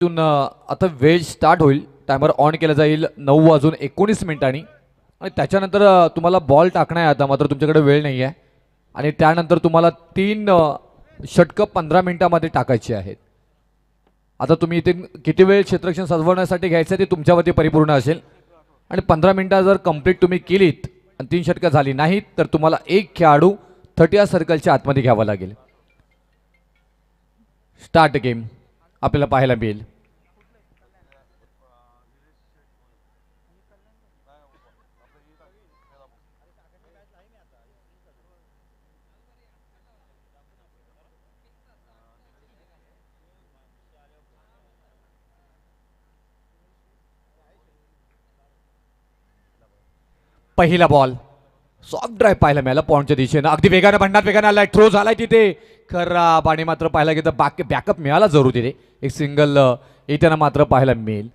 इथून आता वेळ स्टार्ट होईल. टायमर ऑन केला जाईल 9:19 आणि त्याच्यानंतर तुम्हाला बॉल टाकणं आहे. आता मात्र तुमच्याकडे वेळ नाही आहे आणि त्यानंतर तुम्हाला 3 षटकं 15 मिनिटामध्ये टाकायची आहेत. आता तुम्ही इथे किती वेळ क्षेत्ररक्षण सजवण्यासाठी घ्यायचं ते तुमच्यावरती परिपूर्ण असेल आणि 15 मिनिटं जर कंप्लीट तुम्ही केलीत आणि 3 षटकं झाली नाहीत तर तुम्हाला एक खेळाडू 30 सर्कलच्या आतमध्ये घ्यावा लागेल. स्टार्ट गेम आपल्याला पाहायला मिळेल. पहिला बॉल सॉफ्ट ड्राईव्ह पाहायला मिळाला पॉइंटच्या दिशेनं. अगदी वेगानं भन्नाट वेगानं आलाय. थ्रो झालाय तिथे खराब आणि मात्र पाहायला गेलं बॅकअप मिळाला जरूर तिथे. एक सिंगल येताना मात्र पाहायला मिळेल.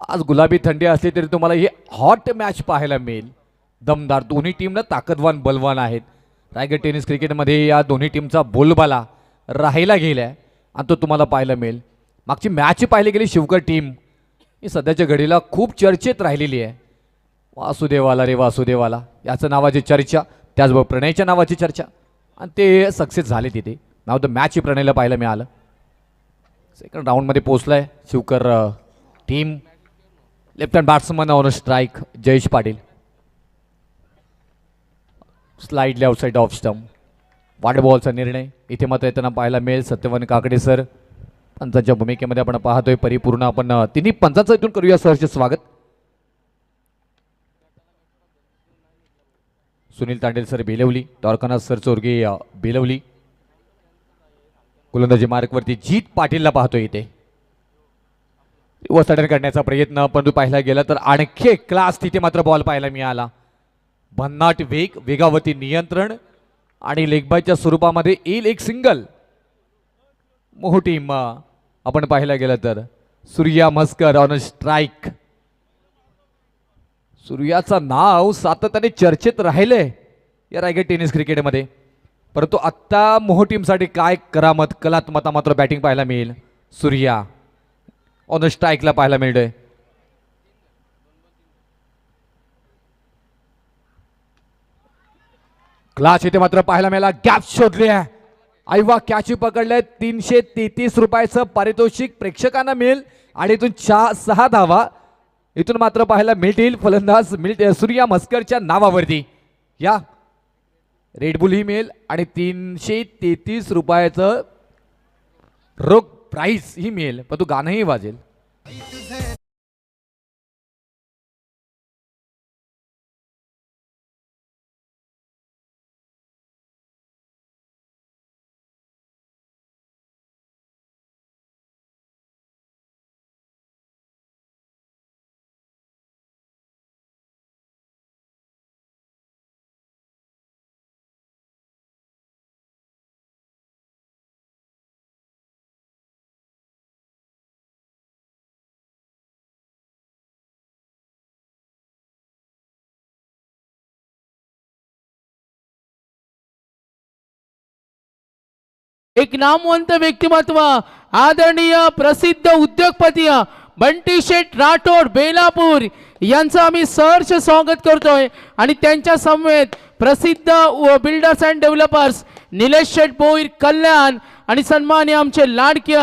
आज गुलाबी थंडी असली तरी तुम्हाला ही हॉट मॅच पाहायला मिळेल. दमदार दोन्ही टीमला ताकदवान बलवान आहेत. रायगड टेनिस क्रिकेटमध्ये या दोन्ही टीमचा बोलबाला राहायला गेलाय आणि तो तुम्हाला पाहायला मिळेल. मागची मॅच पाहिली गेली शिवकर टीम ही सध्याच्या घडीला खूप चर्चेत राहिलेली आहे. वासुदेवाला रे वासुदेवाला याचं नावाची चर्चा, त्याचबरोबर प्रणयच्या नावाची चर्चा आणि ते सक्सेस झाले तिथे. नाव द मॅच प्रणयला पाहायला मिळालं. सेकंड राऊंडमध्ये पोहोचलाय Shivkar team. Left hand batsman on strike Jayesh Patil. Slightly outside off stump. Wide बॉलचा निर्णय इथे मात्र येताना पाहायला मिळेल. सत्यवान काकडे सर पंचांच्या भूमिकेमध्ये आपण पाहतोय परिपूर्ण. आपण तिन्ही पंचांचं इथून करूया सरचे स्वागत. Sunil Tandel sir Belavali, Dwarkanath sir Chorge Belavali. गोलंदाजी मार्कवरती जीत पाटीलला पाहतोय इथे. रिव्हर्स करण्याचा प्रयत्न परंतु पाहायला गेला तर आणखी एक क्लास तिथे मात्र बॉल पाहायला मिळाला. भन्नाट वेगावरती नियंत्रण आणि लेगबायच्या स्वरूपामध्ये येईल एक सिंगल. मोठी आपण पाहायला गेलं तर सूर्या मस्कर ऑन स्ट्राईक. सूर्याचं नाव सातत्याने चर्चेत राहिले या रायगड टेनिस क्रिकेटमध्ये. परंतु आत्ता मोहो टीमसाठी काय करामत कलात्मता मात्र बॅटिंग पाहायला मिळेल. सूर्या ऑन स्ट्राईकला पाहायला मिळतोय. क्लास इथे मात्र पाहायला मिळाला. गॅप शोधले आईवा कॅच पकडले. 333 रुपयाचं पारितोषिक प्रेक्षकांना मिळेल आणि इथून 6 धावा इथून मात्र पाहायला मिळतील फलंदाज सूर्या मस्करच्या नावावरती. या रेडबुल ही मिळेल आणि 333 रुपयाचं रोख प्राइस ही मिळेल. पण तू गाणंही वाजेल. एक नामवंत व्यक्तिमत्व आदरणीय प्रसिद्ध उद्योगपती बंटी शेठ राठोड बेलापूर यांचं आम्ही सहर्ष स्वागत करतोय. आणि त्यांच्या समवेत प्रसिद्ध बिल्डर्स अँड डेव्हलपर्स निलेश शेठ बोईर कल्याण आणि सन्मान्य आमचे लाडके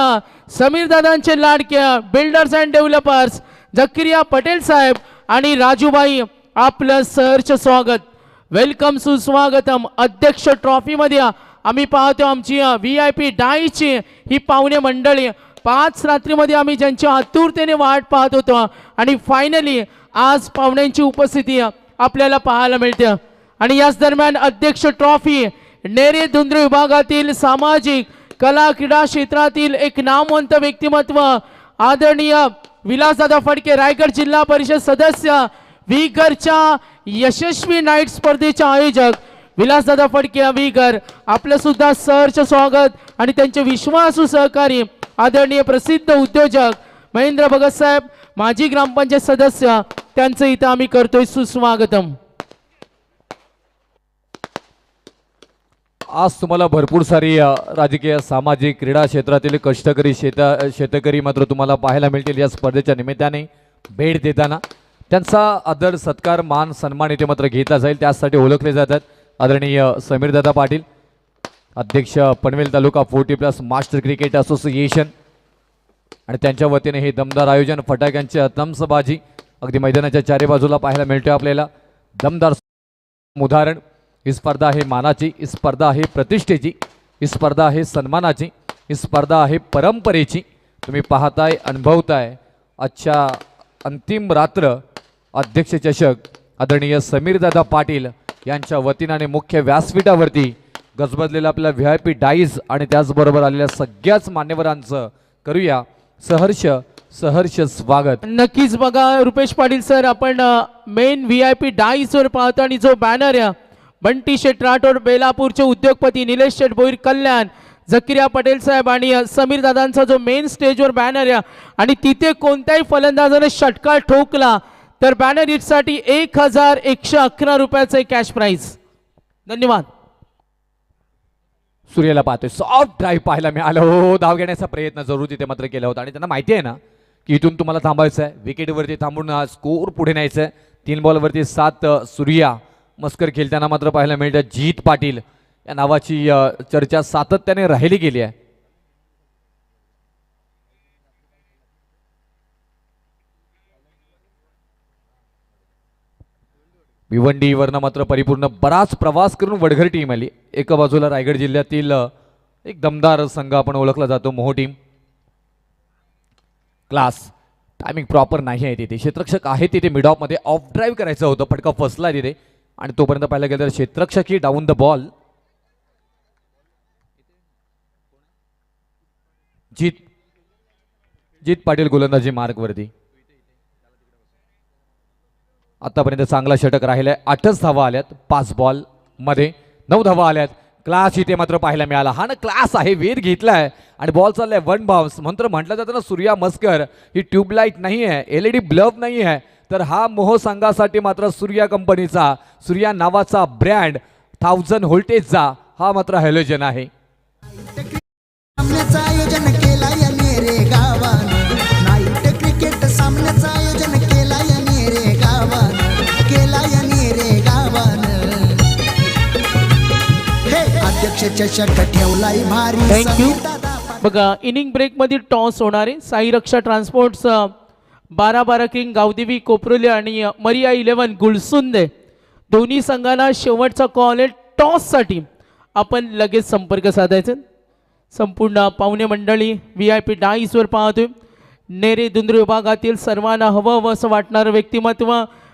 समीर दादांचे लाडके बिल्डर्स अँड डेव्हलपर्स जकिरिया पटेल साहेब आणि राजूबाई आपलं सहर्ष स्वागत. वेलकम सुस्वागतम. अध्यक्ष ट्रॉफी मध्ये आम्ही पाहतो आमची VIP डाईची ही पाहुणे मंडळी 5 रात्रीमध्ये आम्ही ज्यांच्या आतुरतेने वाट पाहत होतो आणि फायनली आज पाहुण्यांची उपस्थिती आपल्याला पाहायला मिळते. आणि याच दरम्यान अध्यक्ष ट्रॉफी नेरे धुंद्र विभागातील सामाजिक कला क्रीडा क्षेत्रातील एक नामवंत व्यक्तिमत्व आदरणीय विलासदादा फडके रायगड जिल्हा परिषद सदस्य वीगरच्या यशस्वी नाईट स्पर्धेचे आयोजक विलासदादा फडके वीगर आपलं सुद्धा सहर्ष स्वागत. आणि त्यांचे विश्वासू सहकारी आदरणीय प्रसिद्ध उद्योजक महेंद्र भगत साहेब माजी ग्रामपंचायत सदस्य त्यांचं इथं आम्ही करतोय सुस्वागतम. आज तुम्हाला भरपूर सारी राजकीय सामाजिक क्रीडा क्षेत्रातील कष्टकरी शेतकरी मात्र तुम्हाला पाहायला मिळतील या स्पर्धेच्या निमित्ताने भेट देताना. त्यांचा आदर सत्कार मान सन्मान इथे मात्र घेतला जाईल. त्यासाठी ओळखले जातात आदरणीय समीरदादा पाटील, अध्यक्ष पनवेल तालुका 40+ मास्टर क्रिकेट असोसिएशन, आणि त्यांच्या वतीने हे दमदार आयोजन फटाक्यांची अतमसबाजी अगदी मैदानाच्या चारी बाजूला पाहायला मिळते आपल्याला. दमदार उदाहरण. ही स्पर्धा आहे मानाची, ही स्पर्धा आहे प्रतिष्ठेची, ही स्पर्धा आहे सन्मानाची, ही स्पर्धा आहे परंपरेची. तुम्ही पाहताय, अनुभवताय. आजच्या अंतिम रात्र अध्यक्ष चषक आदरणीय समीरदादा पाटील यांच्या वतीने आणि मुख्य व्यासपीठावरती गजबजलेल्या आपल्या VIP डाईज आणि त्याचबरोबर आलेल्या सगळ्याच मान्यवरांचं करूया सहर्ष स्वागत. नक्कीच बघा रुपेश पाटील सर, आपण मेन VIP डाईस वर पाहतो आणि जो बॅनर आहे बंटी शेट राठोड बेलापूरचे उद्योगपती निलेश शेट भोईर कल्याण, झकिरिया पटेल साहेब आणि समीर दादांचा जो मेन स्टेजवर बॅनर आहे आणि तिथे कोणत्याही फलंदाजाने षटकार ठोकला तर बॅनर हिटसाठी 1111 रुपयाचे कॅश प्राइज. धन्यवाद. सूर्याला पाहतोय, सॉफ्ट ड्राईव्ह पाहायला मिळालं. हो, धाव घेण्याचा प्रयत्न जरूर तिथे मात्र केला होता आणि त्यांना माहिती आहे ना की इथून तुम्हाला थांबायचं आहे, विकेटवरती थांबून स्कोर पुढे न्यायचं आहे. 3 बॉलवरती 7 सूर्या मस्कर खेळताना मात्र पाहायला मिळतं. जीत पाटील या नावाची चर्चा सातत्याने राहिली गेली आहे. भिवंडीवरनं मात्र परिपूर्ण बराच प्रवास करून वडघर टीम आली. एका बाजूला रायगड जिल्ह्यातील एक दमदार संघ आपण ओळखला जातो मोहो टीम. क्लास टायमिंग प्रॉपर नाही आहे तिथे. क्षेत्ररक्षक आहे तिथे मिड ऑफ मध्ये, ऑफ ड्राईव्ह करायचं होतं, फटका फसला तिथे आणि तोपर्यंत पाहायला गेलं तर क्षेत्ररक्षक ही डाऊन द बॉल. जीत पाटील गोलंदाजी मार्कवरती. आतापर्यंत चांगला षटक राहिलाय. 8च धावा आल्यात 5 बॉल मध्ये, 9 धावा आल्यात. क्लास इथे मात्र पाहायला मिळाला. हा ना क्लास आहे, वेध घेतलाय आणि बॉल चाललाय 1 बाउन्स. मंत्र म्हटलं जातं ना सूर्या मस्कर ही ट्यूबलाईट नाही आहे, LED बल्ब नाही आहे, तर हा मोह संघासाठी मात्र सूर्या कंपनीचा, सूर्या नावाचा ब्रँड 1000 व्होल्टेजचा हा मात्र हॅलोजन आहे. सामन्याचं आयोजन केला या नेरे गावान, नाईट क्रिकेट सामन्याचं आयोजन केला या नेरे गावान, केला या नेरे गावान. हे अध्यक्ष चषक ठेवलाय भारी. थँक्यू. बघा इनिंग ब्रेक मध्ये टॉस होणार आहे. साई रक्षा ट्रान्सपोर्ट्स 12 किंग गावदेवी कोपरोली आणि मरिया 11 गुलसुंदे दोन्ही संघाला शेवटचा कॉल आहे टॉससाठी. आपण लगेच संपर्क साधायचा. संपूर्ण पाहुणे मंडळी VIP डाईसवर पाहतोय. नेरे दुंद्र विभागातील सर्वांना हवं असं वाटणारं व्यक्तिमत्व,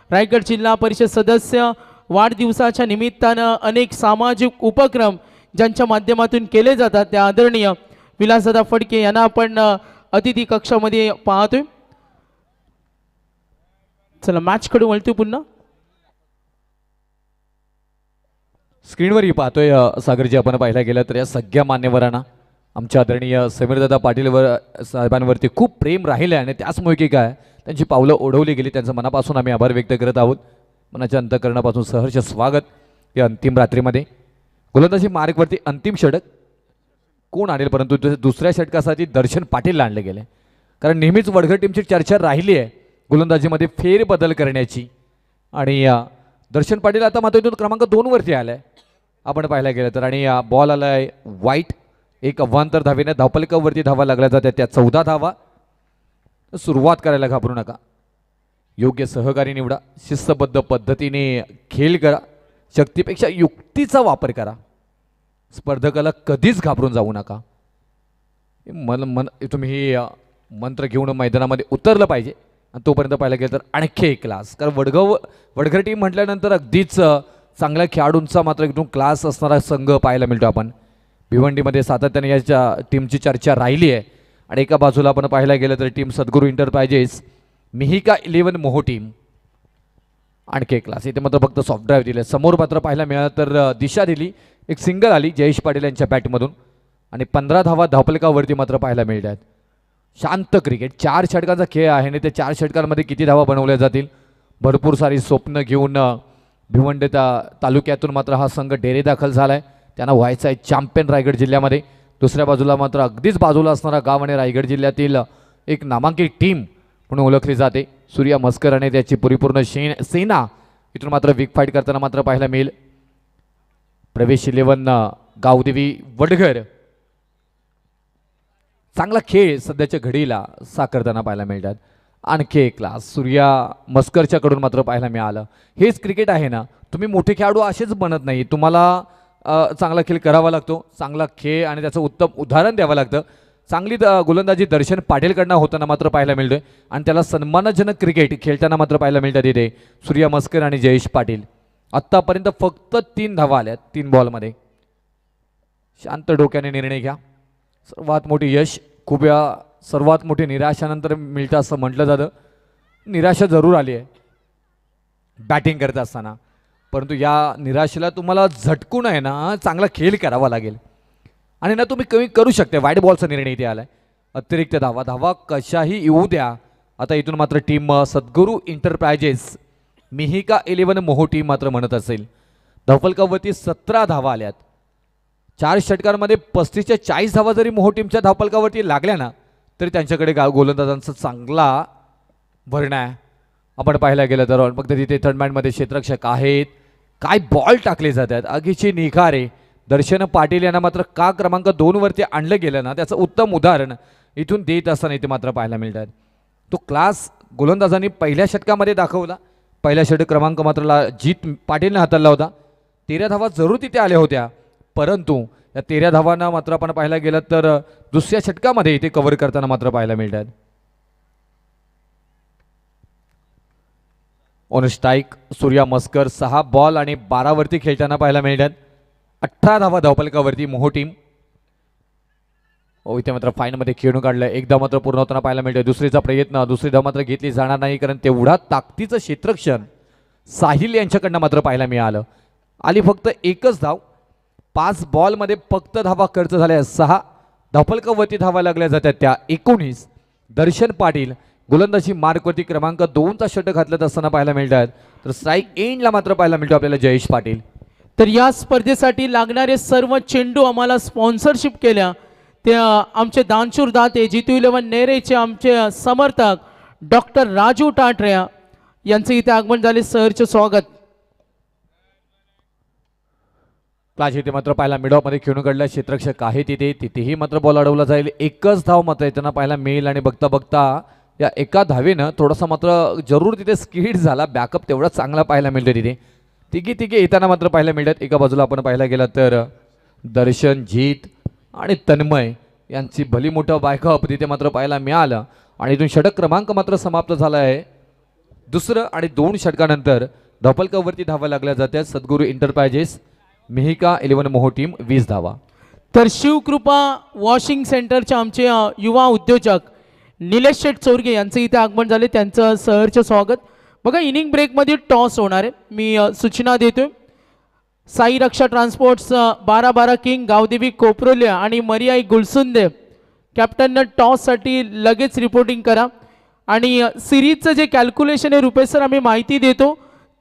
रायगड जिल्हा परिषद सदस्य, वाढदिवसाच्या निमित्तानं अनेक सामाजिक उपक्रम ज्यांच्या माध्यमातून केले जातात त्या आदरणीय विलासदादा फडके यांना आपण अतिथी कक्षामध्ये पाहतोय. चला मॅचकडे वळतोय पुन्हा. स्क्रीनवरही पाहतोय सागरजी, आपण पाहायला गेलं तर या सगळ्या मान्यवरांना आमच्या आदरणीय समीरदादा पाटीलवर साहेबांवरती खूप प्रेम राहिले आणि त्याचमुळे की काय त्यांची पावलं ओढवली गेली. त्यांचं मनापासून आम्ही आभार व्यक्त करत आहोत. मनाच्या अंतःकरणापासून सहर्ष स्वागत. या अंतिम रात्रीमध्ये गोलंदाजी मार्गवरती अंतिम षटक कोण आणेल, परंतु दुसऱ्या षटकासाठी दर्शन पाटीलला आणले गेले. कारण नेहमीच वडघर टीमची चर्चा राहिली आहे गोलंदाजीमध्ये फेरबदल करण्याची आणि दर्शन पाटील आता मात्र इथून क्रमांक 2 वरती आलाय आपण पाहायला गेलं तर. आणि बॉल आलाय वाईट. एक अव्वांतर धावेने धावपलकावरती धावा लागल्या जातात, त्या 14 धावा. सुरुवात करायला घाबरू नका. योग्य सहकारी निवडा, शिस्तबद्ध पद्धतीने खेळ करा, शक्तीपेक्षा युक्तीचा वापर करा. स्पर्धकाला कधीच घाबरून जाऊ नका. तुम्ही हे मंत्र घेऊन मैदानामध्ये उतरलं पाहिजे. आणि तोपर्यंत पाहायला गेलं तर आणखी एक क्लास, कारण वडघर टीम म्हटल्यानंतर अगदीच चांगल्या खेळाडूंचा मात्र एकदम क्लास असणारा संघ पाहायला मिळतो. आपण भिवंडीमध्ये सातत्याने याच्या टीमची चर्चा राहिली आहे. आणि एका बाजूला आपण पाहायला गेलं तर टीम सद्गुरू इंटरप्राइजेस, मिहिका 11 मोहो टीम, आणखी एक क्लास. इथे मात्र फक्त सॉफ्ट ड्राईव्ह दिले. समोर मात्र पाहायला मिळालं तर दिशा दिली, एक सिंगल आली जयेश पाटील यांच्या बॅटमधून आणि 15 धावा धावपलकावरती मात्र पाहायला मिळतात. शांत क्रिकेट, 4 षटकांचा खेळ आहे आणि त्या 4 षटकांमध्ये किती धावा बनवल्या जातील, भरपूर सारी स्वप्न घेऊन भिवंडी तालुक्यातून मात्र हा संघ डेरे दाखल झालाय. त्यांना व्हायचं आहे चॅम्पियन रायगड जिल्ह्यामध्ये. दुसऱ्या बाजूला मात्र अगदीच बाजूला असणारा गाव आणि रायगड जिल्ह्यातील एक नामांकित टीम म्हणून ओळखली जाते. सूर्या मस्कर आणि त्याची परिपूर्ण सेना इथून मात्र बिग फाईट करताना मात्र पाहायला मिळेल. प्रवेश 11 गावदेवी वडघर चांगला खेळ सध्याच्या घडीला साकारताना पाहायला मिळतात. आणखी एक क्लास सूर्या मस्करच्या कडून मात्र पाहायला मिळालं. हेच क्रिकेट आहे ना, तुम्ही मोठे खेळाडू असेच बनत नाही, तुम्हाला चांगला खेळ करावा लागतो, चांगला खेळ आणि त्याचं उत्तम उदाहरण द्यावं लागतं. चांगली गोलंदाजी दर्शन पाटीलकडनं होताना मात्र पाहायला मिळतोय आणि त्याला सन्मानजनक क्रिकेट खेळताना मात्र पाहायला मिळतात इथे सूर्या मस्कर आणि जयेश पाटील. आत्तापर्यंत फक्त 3 धावा आल्यात 3 बॉलमध्ये. शांत डोक्याने निर्णय घ्या. सर्वात मोठी यश खूप वेळा सर्वात मोठी निराशानंतर मिळतं असं म्हटलं जातं. निराशा जरूर आली आहे बॅटिंग करत असताना, परंतु या निराशेला तुम्हाला झटकून आहे ना चांगला खेळ करावा लागेल आणि ना तुम्ही कमी करू शकते. वाईट बॉलचा निर्णय इथे आलाय. अतिरिक्त धावा कशाही येऊ द्या. आता इथून मात्र टीम सद्गुरू एंटरप्राइजेस मिहिका 11 मोहो टीम मात्र म्हणत असेल. धावफलकावरती 17 धावा आल्यात. 4 षटकांमध्ये 35 च्या 40 धावा जरी मोहो टीमच्या धावफलकावरती लागल्या ना तरी त्यांच्याकडे गोलंदाजांचा चांगला भरणा आहे. आपण पाहायला गेलं तर फक्त तिथे थर्ड मॅनमध्ये क्षेत्ररक्षक आहेत. काय बॉल टाकले जातात, आगीची निखारे. दर्शन पाटील यांना मात्र का क्रमांक 2 वरती आणलं गेलं ना त्याचं उत्तम उदाहरण इथून देत असताना इथे मात्र पाहायला मिळतात. तो क्लास गोलंदाजांनी पहिल्या षटकामध्ये दाखवला. पहिल्या षटक क्रमांक मात्र जीत पाटीलने हाताळला होता. 13 धावा जरूर तिथे आल्या होत्या, परंतु या 13 धावांना मात्र आपण पाहायला गेलं तर दुसऱ्या षटकामध्ये इथे कव्हर करताना मात्र पाहायला मिळतात. On strike Surya Maskar 6 ball आणि 12 वरती खेळताना पाहायला मिळतात. 18 धावा धावफलकावरती मोहो टीम. इथे मात्र फाईनमध्ये खेळून काढलं. एकदा मात्र पूर्ण होताना पाहायला मिळतं. दुसरीचा प्रयत्न, दुसरी धाव मात्र घेतली जाणार नाही कारण तेवढा ताकदीचं क्षेत्ररक्षण साहिल यांच्याकडनं मात्र पाहायला मिळालं. आली फक्त एकच धाव. 5 बॉलमध्ये फक्त धावा खर्च झाल्या 6. धावफलकावरती धावा लागल्या जातात त्या 19. दर्शन पाटील गोलंदाजी मार्कवरती क्रमांक 2चा षटक घातलत असताना पाहायला मिळतात. तर स्ट्राईक एंडला मात्र पाहायला मिळतो आपल्याला जयेश पाटील. तर या स्पर्धेसाठी लागणारे सर्व चेंडू आम्हाला स्पॉन्सरशिप केल्या ते आमचे दानशूर दाते G2 11 नेरेचे आमचे समर्थक डॉक्टर राजू टाटऱ्या यांचे इथे आगमन झाले. सहर्ष स्वागत. क्लास इथे मात्र पाहायला मिडॉपमध्ये खेळून काढला. क्षेत्ररक्षक आहे तिथेही मात्र बॉल अडवला जाईल. एकच धाव मात्र येताना पाहायला मिळेल आणि बघता बघता या एका धावेनं थोडासा मात्र जरूर तिथे स्किड झाला. बॅकअप तेवढा चांगला पाहायला मिळतो तिथे. तिघे येताना मात्र पाहायला मिळतात. एका बाजूला आपण पाहायला गेला तर दर्शन, जीत आणि तन्मय यांची भली मोठं बॅकअप तिथे मात्र पाहायला मिळालं आणि इथून षटक क्रमांक मात्र समाप्त झाला आहे. दुसरं आणि 2 षटकानंतर धावफलकावरती धावा लागल्या जातात. सद्गुरू एंटरप्राइजेस मिहिका 11 मोहो टीम 20 धावा. तर शिवकृपा वॉशिंग सेंटरचे आमचे युवा उद्योजक निलेश शेठ चोरगे यांचे इथे आगमन झाले. त्यांचं सहर्ष स्वागत. बघा इनिंग ब्रेकमध्ये टॉस होणार आहे. मी सूचना देतोय. साई रक्षा ट्रान्सपोर्ट्स 12-12 किंग गावदेवी कोपरोलिया आणि मरियाई गुलसुंदे कॅप्टननं टॉससाठी लगेच रिपोर्टिंग करा. आणि सिरीजचं जे कॅल्क्युलेशन आहे रुपेश सर आम्ही माहिती देतो.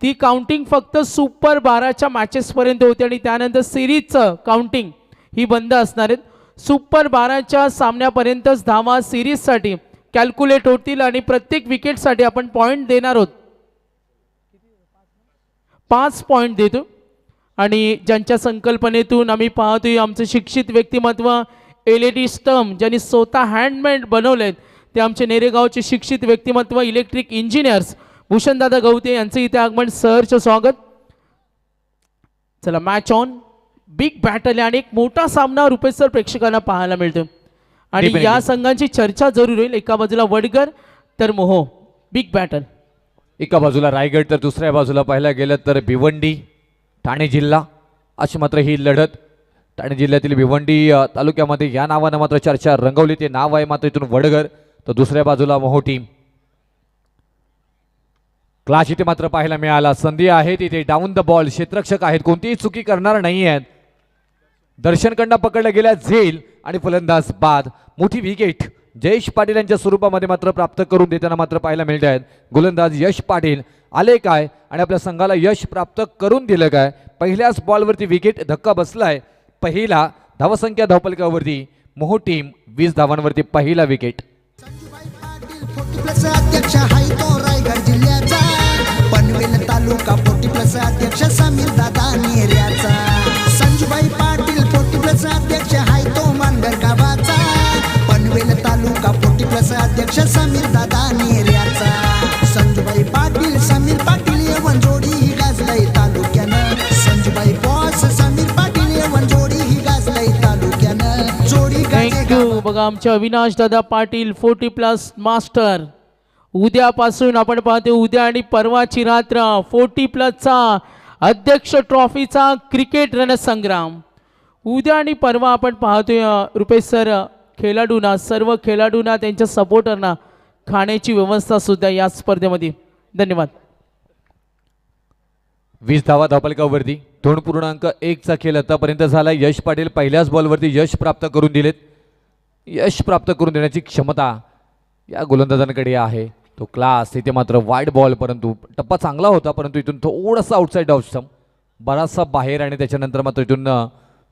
ती काउंटिंग फक्त सुपर 12च्या मॅचेसपर्यंत होते आणि त्यानंतर सिरीजचं काउंटिंग ही बंद असणार आहेत. सुपर 12च्या सामन्यापर्यंतच धावा सिरीजसाठी कॅल्क्युलेट होतील आणि प्रत्येक विकेटसाठी आपण पॉईंट देणार आहोत. 5 पॉईंट देतो. आणि ज्यांच्या संकल्पनेतून आम्ही पाहतोय आमचं शिक्षित व्यक्तिमत्व LED स्टंप ज्यांनी स्वतः हँडमेड बनवलेत ते आमचे नेरेगावचे शिक्षित व्यक्तिमत्व इलेक्ट्रिक इंजिनियर्स भूषणदादा गवते यांचे इथे आगमन. सहर्ष स्वागत. चला मॅच ऑन. बिग बॅटल आणि एक मोठा सामना रुपेश सर प्रेक्षकांना पाहायला मिळतो आणि या संघांची चर्चा जरूर होईल. एका बाजूला वडगर तर मोहो. Big battle. एका बाजूला रायगड तर दुसऱ्या बाजूला पाहायला गेलं तर भिवंडी ठाणे जिल्हा अशी मात्र ही लढत. ठाणे जिल्ह्यातील भिवंडी तालुक्यामध्ये या नावानं मात्र चर्चा रंगवली. ते नाव आहे मात्र इथून वडगर. तर दुसऱ्या बाजूला मोहो टीम. क्लास इथे मात्र पाहायला मिळाला. संधी आहे तिथे डाऊन द बॉल. क्षेत्ररक्षक आहेत, कोणतीही चुकी करणार नाही आहेत. दर्शनकडनं पकडल्या गेल्या झेल आणि फलंदाज बाद. मोठी विकेट जयेश पाटील यांच्या स्वरूपामध्ये मात्र प्राप्त करून देताना मात्र पाहायला मिळत आहेत. गोलंदाज यश पाटील आले काय आणि आपल्या संघाला यश प्राप्त करून दिलं काय. पहिल्याच बॉलवरती विकेट. धक्का बसलाय पहिला धावसंख्या धावपलकावरती मोहो टीम 20 धावांवरती पहिला विकेट. संजूबाई पाटील 40+ अध्यक्ष हाय तो रायगड जिल्ह्याचा, पनवेल तालुका 40+ अध्यक्ष समीर दादा नेऱ्याचा. संजूबाई पाटील 40+ अध्यक्ष हाय तो मानगर गावाचा, पनवेल तालुका 40+ अध्यक्ष समीर दादा नेऱ्याचा. संजूबाई पाटील समीर पाटील येवन जोडी ही गाजलंय तालुक्यानं, संजूबाई बॉस समीर पाटील येवन जोडी ही गाजलंय तालुक्यानं. जोडी गाजे थँक्यू. बघा आमचे अविनाश दादा पाटील 40+ मास्टर. उद्यापासून आपण पाहतो उद्या आणि परवाची रात्र 40+चा अध्यक्ष ट्रॉफीचा क्रिकेट रणसंग्राम. उद्या आणि परवा आपण पाहतोय रुपेश सर खेळाडूंना, सर्व खेळाडूंना त्यांच्या सपोर्टरना खाण्याची व्यवस्था सुद्धा या स्पर्धेमध्ये. धन्यवाद. 20 धावा धावपलकावरती 2.1चा खेळ आतापर्यंत झाला. यश पाटील पहिल्याच बॉलवरती यश प्राप्त करून दिलेत. यश प्राप्त करून देण्याची क्षमता या गोलंदाजांकडे आहे, तो क्लास. इथे मात्र वाईड बॉल, परंतु टप्पा चांगला होता, परंतु इथून थोडासा आउटसाईड ऑफ स्टंप, बराचसा बाहेर, आणि त्याच्यानंतर मात्र इथून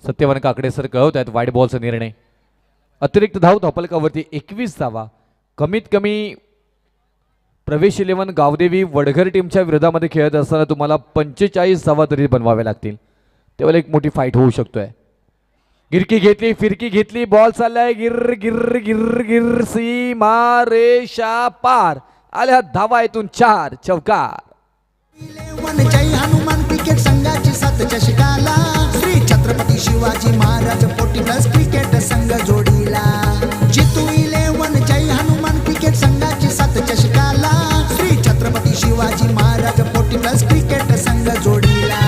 सत्यवान काकडे सर कळवत आहेत वाईड बॉलचा निर्णय. अतिरिक्त धाव धावपलकावरती 21 धावा. कमीत कमी प्रवेश 11 गावदेवी वडघर टीमच्या विरोधामध्ये खेळत असताना तुम्हाला 45 धावा तरी बनवाव्या लागतील, तेव्हा एक मोठी फाईट होऊ शकतोय. गिरकी घेतली, फिरकी घेतली, बॉल चाललाय गिर गिर गिर गिर, सीमा रेषा पार, आल्या धावा इथून 4 चौकार. 11 जय हनुमान क्रिकेट संघाची 7 चषकाला, श्री छत्रपती शिवाजी महाराज 40+ क्रिकेट संघ जोडीला. जितू 11 जय हनुमान क्रिकेट संघाची 7 चषकाला, श्री छत्रपती शिवाजी महाराज 40+ क्रिकेट संघ जोडीला.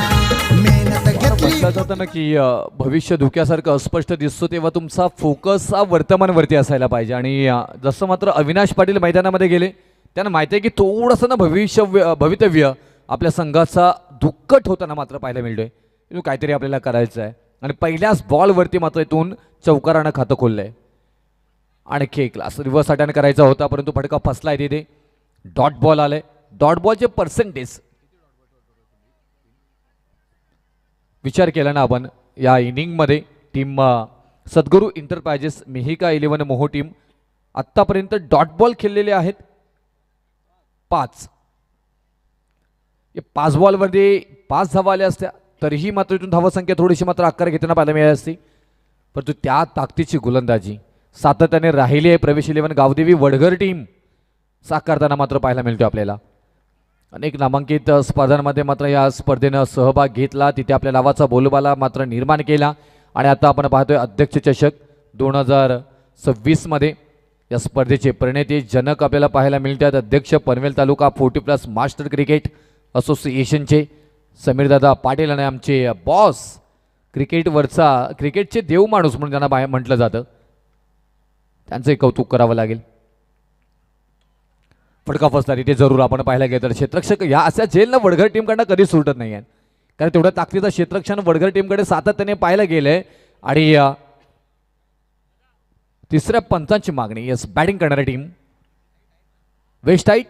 मेहनत घेतली म्हटलं जातं ना की भविष्य धोक्यासारखं अस्पष्ट दिसतो, तेव्हा तुमचा फोकस हा वर्तमानवरती असायला पाहिजे. आणि जसं मात्र अविनाश पाटील मैदानामध्ये गेले, त्यांना माहिती आहे की थोडंसं ना भवितव्य आपल्या संघाचा दुःखट होताना मात्र पाहायला मिळतोय. इथून काहीतरी आपल्याला करायचं आहे, आणि पहिल्याच बॉलवरती मात्र इथून चौकारानं खातं खोललंय. आणखी एक क्लास रिव्हर्स अटॅक करायचा होता, परंतु फटका फसलाय तिथे. डॉट बॉल आलाय. डॉट बॉलचे पर्सेंटेज विचार केला ना आपण या इनिंगमध्ये, टीम सद्गुरू इंटरप्राइजेस मिहिका 11 मोहो टीम आत्तापर्यंत डॉट बॉल खेळलेले आहेत 5. 5 बॉलवरती 5 धावा आल्या असत्या, तरीही मात्र इथून धावसंख्या थोडीशी मात्र आकार घेताना पाहायला मिळाली असती, परंतु त्या ताकदीची गोलंदाजी सातत्याने राहिली आहे प्रवेश 11 गावदेवी वडघर टीम साकारताना मात्र पाहायला मिळतो आपल्याला. अनेक नामांकित स्पर्धांमध्ये मात्र या स्पर्धेनं सहभाग घेतला, तिथे आपल्या नावाचा बोलबाला मात्र निर्माण केला. आणि आता आपण पाहतोय अध्यक्ष चषक 2026 मध्ये या स्पर्धेचे प्रणेते जनक आपल्याला पाहायला मिळतात. अध्यक्ष पनवेल तालुका 40+ मास्टर क्रिकेट असोसिएशनचे समीरदादा पाटील, आणि आमचे बॉस क्रिकेटचे देव माणूस म्हणून त्यांना बाहेर म्हटलं जातं, त्यांचंही कौतुक करावं लागेल. फटका फसला तिथे जरूर आपण पाहायला गेलं तर क्षेत्ररक्षक या अशा जेलनं वडघर टीमकडनं कधीच सुटत नाही आहे, कारण तेवढ्या ताकदीचं क्षेत्ररक्षण वडघर टीमकडे सातत्याने पाहायला गेलंय. आणि तिसऱ्या पंचांची मागणी. यस, बॅटिंग करणारी team waist height.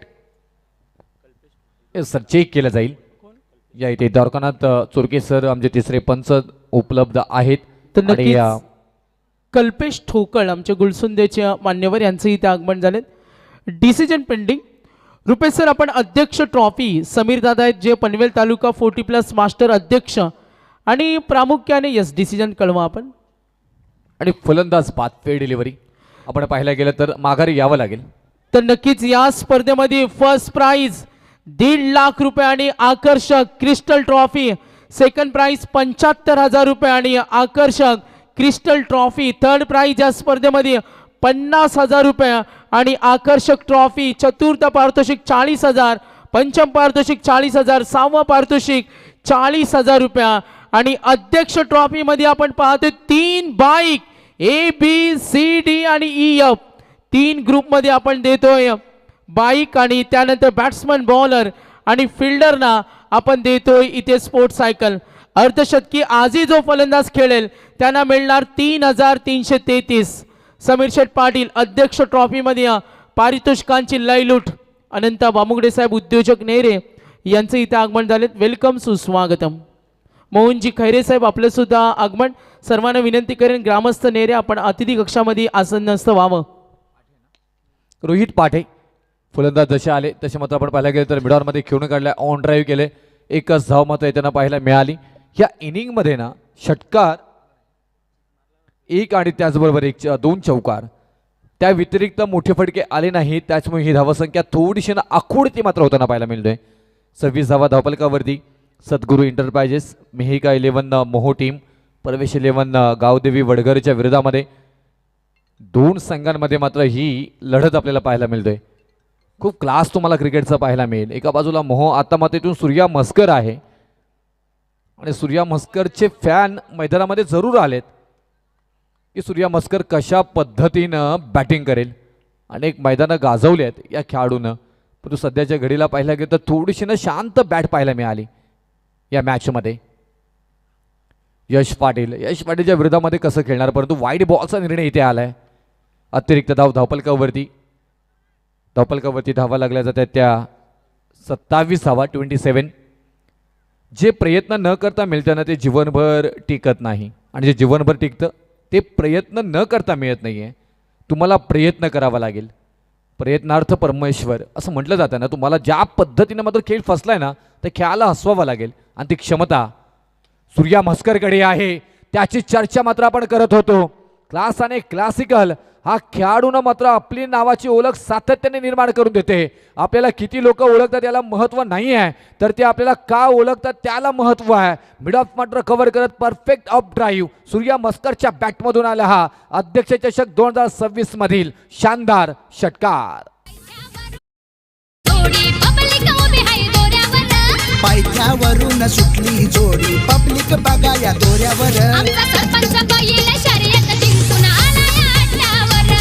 Yes sir, check केलं जाईल. या इथे द्वारकानाथ चोरके सर आमचे तिसरे पंच उपलब्ध आहेत. तर नक्कीच कल्पेश ठोकळ आमचे गुलसुंदेचे मान्यवर यांचं इथे आगमन झाले. Decision pending. रुपेश सर, आपण अध्यक्ष ट्रॉफी समीर दादा आहेत जे पनवेल तालुका 40+ मास्टर अध्यक्ष, आणि प्रामुख्याने यस डिसिजन कळवा आपण. आणि फलंदाज बाद फेड डिलिव्हरी आपण पाहायला गेलं तर माघारी यावं लागेल. तर नक्कीच या स्पर्धेमध्ये फर्स्ट प्राइज 1.5 लाख रुपये आणि आकर्षक क्रिस्टल ट्रॉफी, सेकंड प्राइज 75,000 रुपये आणि आकर्षक क्रिस्टल ट्रॉफी, थर्ड प्राइज या स्पर्धेमध्ये 50,000 रुपये आणि आकर्षक ट्रॉफी, चतुर्थ पारितोषिक 40,000, पंचम पारितोषिक 40,000, सहावं पारितोषिक 40,000 रुपये. आणि अध्यक्ष ट्रॉफी मध्ये आपण पाहतो 3 बाईक ABCD आणि EF 3 ग्रुप मध्ये आपण देतोय बाईक, आणि त्यानंतर बॅट्समन, बॉलर आणि फिल्डरना आपण देतोय इथे स्पोर्ट्स सायकल. अर्धशतकी आजही जो फलंदाज खेळेल त्यांना मिळणार 3,333. समीर शेठ पाटील अध्यक्ष ट्रॉफी मध्ये पारितोषिकांची लयलूट. अनंत बामुगडे साहेब उद्योजक नेरे यांचे इथे आगमन झाले. वेलकम, सुस्वागतम. मोहनजी खैरे साहेब आपलं सुद्धा आगमन. सर्वांना विनंती करेन ग्रामस्थ नेरे आपण अतिथी कक्षामध्ये आसनस्थ व्हावं. रोहित पाठे फलंदाज जसे आले तसे मात्र आपण पाहायला गेले तर मिडॉरमध्ये खेळून काढल्या, ऑन ड्राईव्ह केले, एकच धाव मात्र त्यांना पाहायला मिळाली. या इनिंगमध्ये ना षटकार एक आणि त्याचबरोबर दोन चौकार, त्या व्यतिरिक्त मोठे फटके आले नाही, त्याच्यामुळे ही धावसंख्या थोडीशी ना आखूडती मात्र होताना पाहायला मिळतोय. 26 धावा धावपलकावरती. सद्गुरू एंटरप्राइजेस, मेहिका 11 मोहो टीम, प्रवेश 11 गावदेवी वडघरच्या विरोधामध्ये. दोन संघांमध्ये मात्र ही लढत आपल्याला पाहायला मिळतोय. खूप क्लास तुम्हाला क्रिकेटचा पाहायला मिळेल. एका बाजूला मोहो, आता मात्र इथून सूर्या मस्कर आहे आणि सूर्या मस्करचे फॅन मैदानामध्ये जरूर आलेत की सूर्या मस्कर कशा पद्धतीनं बॅटिंग करेल. अनेक मैदानं गाजवली आहेत या खेळाडूनं, परंतु सध्याच्या घडीला पाहायला गेलं तर थोडीशी ना शांत बॅट पाहायला मिळाली या मॅचमध्ये. यश पाटीलच्या विरोधामध्ये कसं खेळणार, परंतु वाईड बॉलचा निर्णय इथे आलाय. अतिरिक्त धाव धावपलकावरती धावा लागल्या जातात त्या 27 धावा 27. जे प्रयत्न न करता मिळतं ना ते जीवनभर टिकत नाही, आणि जे जीवनभर टिकतं ते प्रयत्न न करता मिळत नाही आहे. तुम्हाला प्रयत्न करावा लागेल. प्रयत्नार्थ परमेश्वर असं म्हटलं जातं ना. तुम्हाला ज्या पद्धतीनं मात्र खेळ फसलाय ना त्या खेळाला हसवावं लागेल, आणि ती क्षमता सूर्या मस्करकडे आहे. त्याची चर्चा मात्र आपण करत होतो. क्लास आणि क्लासिकल हा खेळाडूनं मात्र आपली नावाची ओळख सातत्याने निर्माण करून देते. आपल्याला किती लोक ओळखतात याला महत्त्व नाही आहे, तर ते आपल्याला का ओळखतात त्याला महत्त्व आहे. मिड ऑफ मात्र कव्हर करत परफेक्ट ऑफ ड्राईव्ह सूर्या मस्करच्या बॅटमधून आला हा अध्यक्ष चषक 2026 मधील शानदार षटकार. पायथ्यावरून सुटली जोडी, पब्लिक बघा या दोऱ्यावर. आमचा सरपंच बैल शर्यत जिंकून आलाय अड्ड्यावर.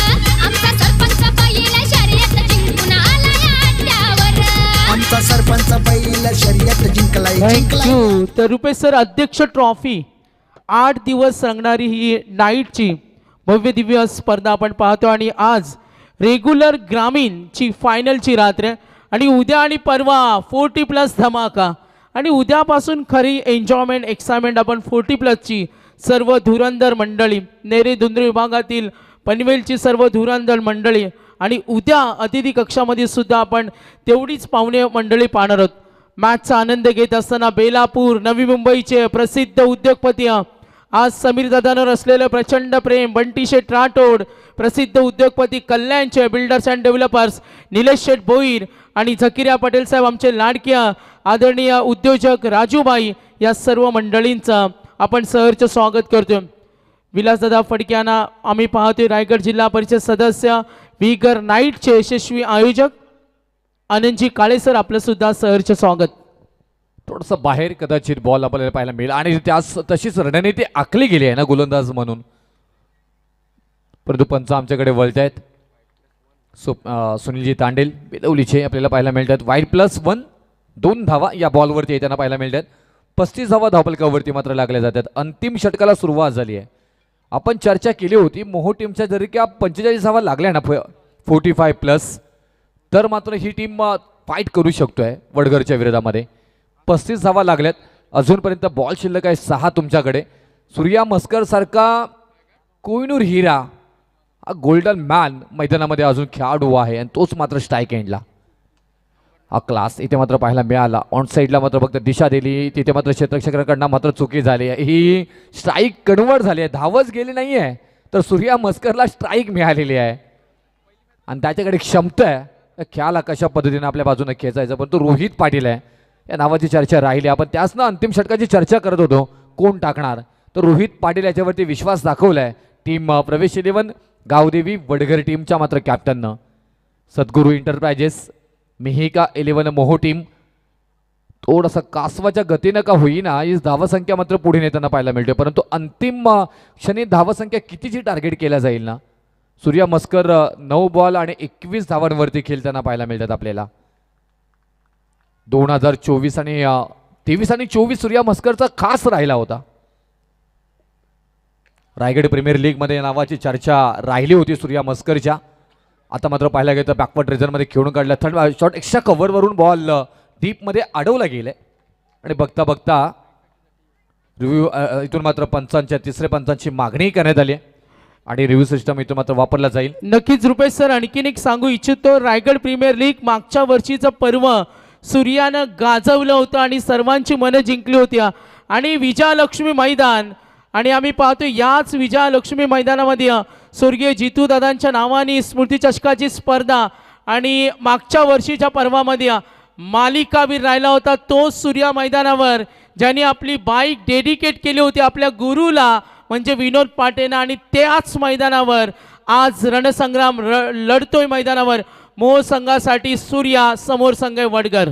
आमचा सरपंच बैल शर्यत जिंकून आलाय अड्ड्यावर. आमचा सरपंच बैल शर्यत जिंकलाय. थँक्यू. तर रुपेश सर, अध्यक्ष ट्रॉफी 8 दिवस रंगणारी ही नाईटची भव्य दिव्य स्पर्धा आपण पाहतो, आणि आज रेग्युलर ग्रामीणची फायनलची रात्र, आणि उद्या आणि परवा 40+ धमाका, आणि उद्यापासून खरी एन्जॉयमेंट एक्साइटमेंट आपण 40+ची सर्व धुरंधर मंडळी, नेरे धुंद्री विभागातील पनवेलची सर्व धुरंधर मंडळी, आणि उद्या अतिथी कक्षामध्ये सुद्धा आपण तेवढीच पाहुणे मंडळी पाहणार आहोत. मॅचचा आनंद घेत असताना बेलापूर नवी मुंबईचे प्रसिद्ध उद्योगपती, आज समीर दादांवर असलेलं प्रचंड प्रेम बंटी शेठ राठोड, प्रसिद्ध उद्योगपती कल्याणचे builders and developers Nilesh Sheth Bhoir, आणि झकिरिया पटेल साहेब आमचे लाडक्या आदरणीय उद्योजक राजूबाई, या सर्व मंडळींचं आपण सहर्ष स्वागत करतो. विलासदादा फडक्यांना आम्ही पाहतोय रायगड जिल्हा परिषद सदस्य, विगर नाईटचे यशस्वी आयोजक आनंदजी काळे सर, आपलं सुद्धा सहर्ष स्वागत. थोडंसं बाहेर कदाचित बॉल आपल्याला पाहायला मिळेल, आणि त्यास तशीच रणनीती आखली गेली आहे ना गोलंदाज म्हणून, परंतु पंच आमच्याकडे वळत आहेत. सुनीलजी तांडेल बेदवलीचे आपल्याला पाहायला मिळतात. वाईड +1 2 धावा या बॉलवरती येताना पाहायला मिळतात. 35 धावा धावपलकावरती मात्र लागल्या जातात. अंतिम षटकाला सुरुवात झाली आहे. आपण चर्चा केली होती मोहो टीमच्या जरी की 45 धावा लागल्या ना 45+, तर मात्र ही टीम फाईट करू शकतोय वडघरच्या विरोधामध्ये. 35 धावा लागल्यात. अजूनपर्यंत बॉल शिल्लक आहे 6 तुमच्याकडे. सूर्या मस्कर सारखा कोहिनूर हिरा हा गोल्डन मॅन मैदानामध्ये अजून खेळाडू आहे, आणि तोच मात्र स्ट्राईक एंडला. हा क्लास इथे मात्र पाहायला मिळाला. ऑन साईडला मात्र फक्त दिशा दिली, तिथे मात्र क्षेत्ररक्षकांकडनं मात्र चुकी झाली आहे. ही स्ट्राईक कन्वर्ट झाली आहे, धावच गेली नाही आहे, तर सूर्या मस्करला स्ट्राईक मिळालेली आहे, आणि त्याच्याकडे क्षमता आहे खेळाला कशा पद्धतीने आपल्या बाजूने खेचायचं. परंतु रोहित पाटील आहे या नावाची चर्चा राहिली. आपण त्याच ना अंतिम षटकाची चर्चा करत होतो कोण टाकणार, तर रोहित पाटील याच्यावरती विश्वास दाखवलाय टीम प्रवेश 11 गावदेवी वडघर टीमच्या मात्र कॅप्टननं. सद्गुरू एंटरप्राइजेस, मेहिका 11 मोहो टीम थोडंसं कासवाच्या गतीनं का होईना ही धावसंख्या मात्र पुढे नेताना पाहायला मिळते, परंतु अंतिम क्षणी धावसंख्या कितीची टार्गेट केल्या जाईल ना. सूर्या मस्कर 9 बॉल आणि 21 धावांवरती खेळताना पाहायला मिळतात आपल्याला. 2023 आणि 23 आणि 24 सूर्या मस्करचा खास राहिला होता. रायगड प्रीमियर लीगमध्ये नावाची चर्चा राहिली होती सूर्या मस्करच्या. आता मात्र पाहायला गेलं तर बॅकवर्ड रेझरमध्ये खेळून काढला. थर्ड शॉट एक्स्ट्रा कव्हरवरून बॉल डीपमध्ये अडवला गेलाय, आणि बघता बघता रिव्ह्यू इथून मात्र पंचांच्या तिसऱ्या पंचांची मागणी करण्यात आली आहे आणि रिव्ह्यू सिस्टम इथून मात्र वापरला जाईल. नक्कीच रुपेश सर, आणखीन एक सांगू इच्छितो, रायगड प्रीमियर लीग मागच्या वर्षीचं पर्व सूर्यानं गाजवलं होतं आणि सर्वांची मनं जिंकली होती. आणि विजयालक्ष्मी मैदान, आणि आम्ही पाहतो याच विजयालक्ष्मी मैदानामध्ये स्वर्गीय जितू दादांच्या नावाने स्मृतिचषकाची स्पर्धा आणि मागच्या वर्षीच्या पर्वामध्ये मालिकावीर राहिला होता तो सूर्या मैदानावर, ज्यांनी आपली बाईक डेडिकेट केली होती आपल्या गुरुला म्हणजे विनोद पाटेनं, आणि त्याच मैदानावर आज रणसंग्राम लढतोय मैदानावर मोह संघासाठी. सूर्या समोर संघ आहे वडगर.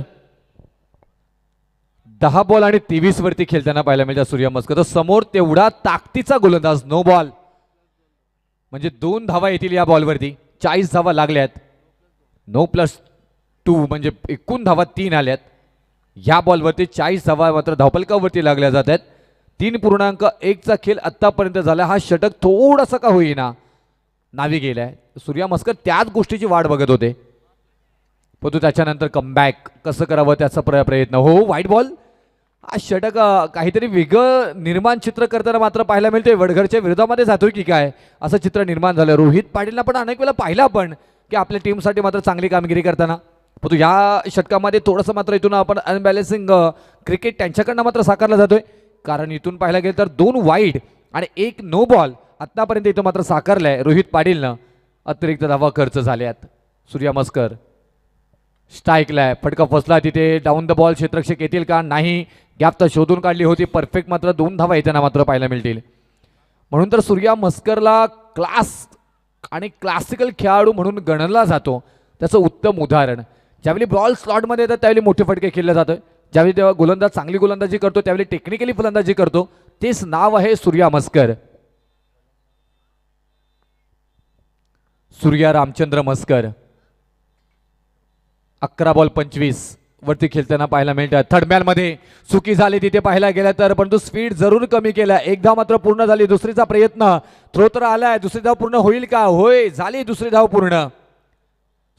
10 बॉल आणि 23 वरती खेळताना पाहायला मिळतात सूर्या मस्कर. समोर तेवढा ताकदीचा गोलंदाज, नो बॉल म्हणजे 2 धावा येतील या बॉलवरती. 40 धावा लागल्यात, 9+2 म्हणजे एकूण धावा 3 आल्यात. या बॉलवरती 40 धावा मात्र धावपलकावरती लागल्या जात आहेत. 3.1चा खेळ आत्तापर्यंत झाला. हा षटक थोडासा का होईना नावी गेलाय. सूर्या मस्कर त्याच गोष्टीची वाट बघत होते, परंतु त्याच्यानंतर कमबॅक कसं करावं त्याचा प्रयत्न. हो, व्हाईट बॉल. हा षटक काहीतरी वेगळं निर्माण चित्र करताना मात्र पाहायला मिळतोय. वडघरच्या विरोधामध्ये जातोय की काय असं चित्र निर्माण झालं. रोहित पाटीलला पण अनेक वेळा पाहिलं आपण की आपल्या टीमसाठी मात्र चांगली कामगिरी करताना, परंतु या षटकामध्ये थोडंसं मात्र इथून आपण अनबॅलन्सिंग क्रिकेट त्यांच्याकडनं मात्र साकारला जातोय. कारण इथून पाहायला गेलं तर 2 वाईड आणि 1 नो बॉल आत्तापर्यंत इथं मात्र साकारलाय रोहित पाटीलनं. अतिरिक्त धावा खर्च झाल्यात. सूर्या मस्कर स्ट्राईकला, फटका फसला तिथे. डाऊन द बॉल क्षेत्ररक्षक येतील का, नाही. गॅप तर शोधून काढली होती परफेक्ट, मात्र 2 धावा येताना मात्र पाहायला मिळतील. म्हणून तर सूर्या मस्करला क्लास आणि क्लासिकल खेळाडू म्हणून गणला जातो. त्याचं उत्तम उदाहरण, ज्यावेळी बॉल स्लॉटमध्ये येतात त्यावेळी मोठे फटके खेळले जातं, ज्यावेळी तेव्हा गोलंदाज चांगली गोलंदाजी करतो त्यावेळी टेक्निकली फलंदाजी करतो. तेच नाव आहे सूर्या मस्कर. सूर्या रामचंद्र मस्कर 11 बॉल 25 वरती खेळताना पाहायला मिळतात. थर्ड मध्ये चुकी झाली तिथे पाहायला गेला तर, परंतु स्पीड जरूर कमी केला. एक धाव मात्र पूर्ण झाली. दुसरीचा प्रयत्न, थ्रो तर आलाय. दुसरी धाव पूर्ण होईल का, होय झाली दुसरी धाव पूर्ण.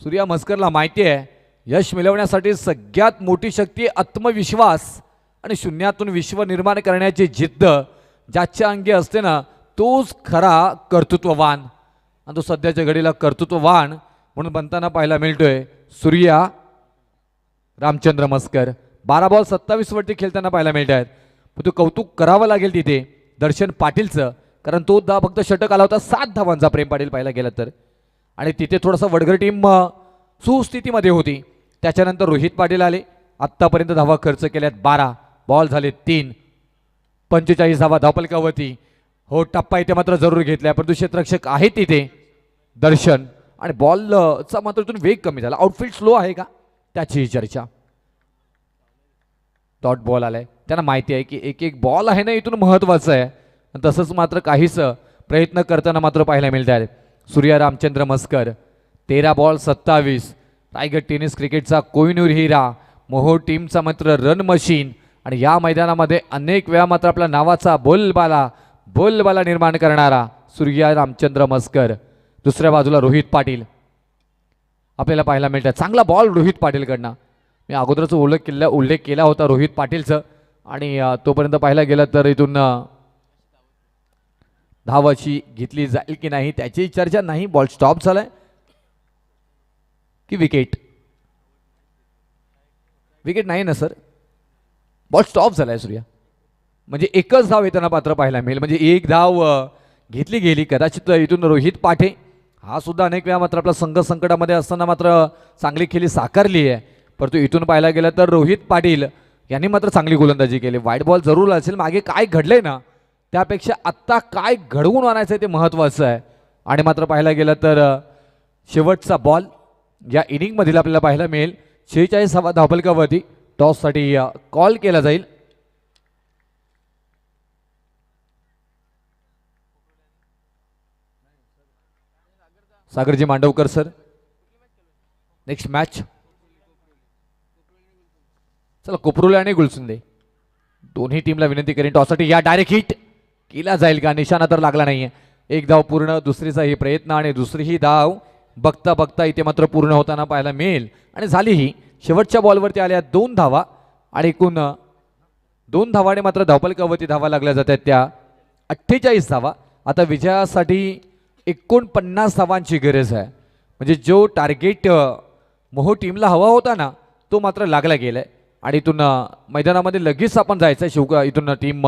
सूर्या मस्करला माहिती आहे यश मिळवण्यासाठी सगळ्यात मोठी शक्ती आत्मविश्वास आणि शून्यातून विश्व निर्माण करण्याची जिद्द ज्याच्या अंगी असते ना तोच खरा कर्तृत्ववान. आणि तो सध्याच्या घडीला कर्तृत्ववान म्हणून बनताना पाहायला मिळतोय सूर्या रामचंद्र मस्कर. 12 बॉल 27 वरती खेळताना पाहायला मिळत आहेत. पण तो कौतुक करावं लागेल तिथे दर्शन पाटीलचं, कारण तो फक्त षटक आला होता 7 धावांचा प्रेम पाटील पाहायला गेला तर. आणि तिथे थोडासा वडगर टीम सुस्थितीमध्ये होती. त्याच्यानंतर रोहित पाटील आले. आत्तापर्यंत धावा खर्च केल्यात 12, बॉल झाले 3, 45 धावा धावपलकावरती. हो, टप्पा इथे मात्र जरूर घेतलाय, परंतु क्षेत्ररक्षक आहे तिथे दर्शन. आणि बॉलचा मात्र इथून वेग कमी झाला. आउटफील्ड स्लो आहे का त्याची चर्चा. डॉट बॉल आलाय. त्यांना माहिती आहे की एक एक बॉल आहे ना इथून महत्वाचं आहे. तसंच मात्र काहीच प्रयत्न करताना मात्र पाहायला मिळत आहेत. सूर्या रामचंद्र मस्कर 13 बॉल 27. रायगड टेनिस क्रिकेटचा कोहिनूर हिरा, मोहोळ टीमचा मात्र रन मशीन. आणि या मैदानामध्ये अनेक वेळा मात्र आपल्या नावाचा बोलबाला निर्माण करणारा सूर्या रामचंद्र मस्कर. दुसऱ्या बाजूला रोहित पाटील आपल्याला पाहायला मिळतात. चांगला बॉल रोहित पाटीलकडनं. मी अगोदरच उल्लेख केला होता रोहित पाटीलचं. आणि तोपर्यंत पाहायला गेलं तर इथून धावाची घेतली जाईल की नाही त्याची चर्चा नाही. बॉल स्टॉप झालाय की विकेट नाही ना सर, बॉल स्टॉप झालाय सूर्या. म्हणजे एकच धाव येताना पात्र पाहायला मिळेल. म्हणजे एक धाव घेतली गेली कदाचित इथून. रोहित पाटे हा सुद्धा अनेक वेळा मात्र आपला संघ संकटामध्ये असताना मात्र चांगली खेळी साकारली आहे, परंतु इथून पाहायला गेलं तर रोहित पाटील यांनी मात्र चांगली गोलंदाजी केली. वाईट बॉल जरूर असेल, मागे काय घडलंय ना त्यापेक्षा आत्ता काय घडवून आणायचं आहे ते महत्त्वाचं आहे. आणि मात्र पाहायला गेलं तर शेवटचा बॉल या इनिंगमधील आपल्याला पाहायला मिळेल. 46 धावपलकावरती टॉससाठी कॉल केला जाईल. सागरजी मांडवकर सर, नेक्स्ट मॅच. चला कोपरुले आणि गुलसुंदे दोन्ही टीमला विनंती करेन टॉससाठी या डायरेक्ट हिट केला जाईल का. निशाणा तर लागला नाहीये. एक धाव पूर्ण, दुसरीचाही प्रयत्न आणि दुसरीही धाव बघता बघता इथे मात्र पूर्ण होताना पाहायला मिळेल. आणि झाली ही शेवटच्या बॉलवरती आल्या 2 धावा आणि एकूण 2 धावाने मात्र धावपलकावरती धावा लागल्या जातात त्या 48 धावा. आता विजयासाठी 49 धावांची गरज आहे. म्हणजे जो टार्गेट मोहो टीमला हवा होता ना तो मात्र लागला गेलाय आणि इथून मैदानामध्ये लगेच आपण जायचं शिवका इथून टीम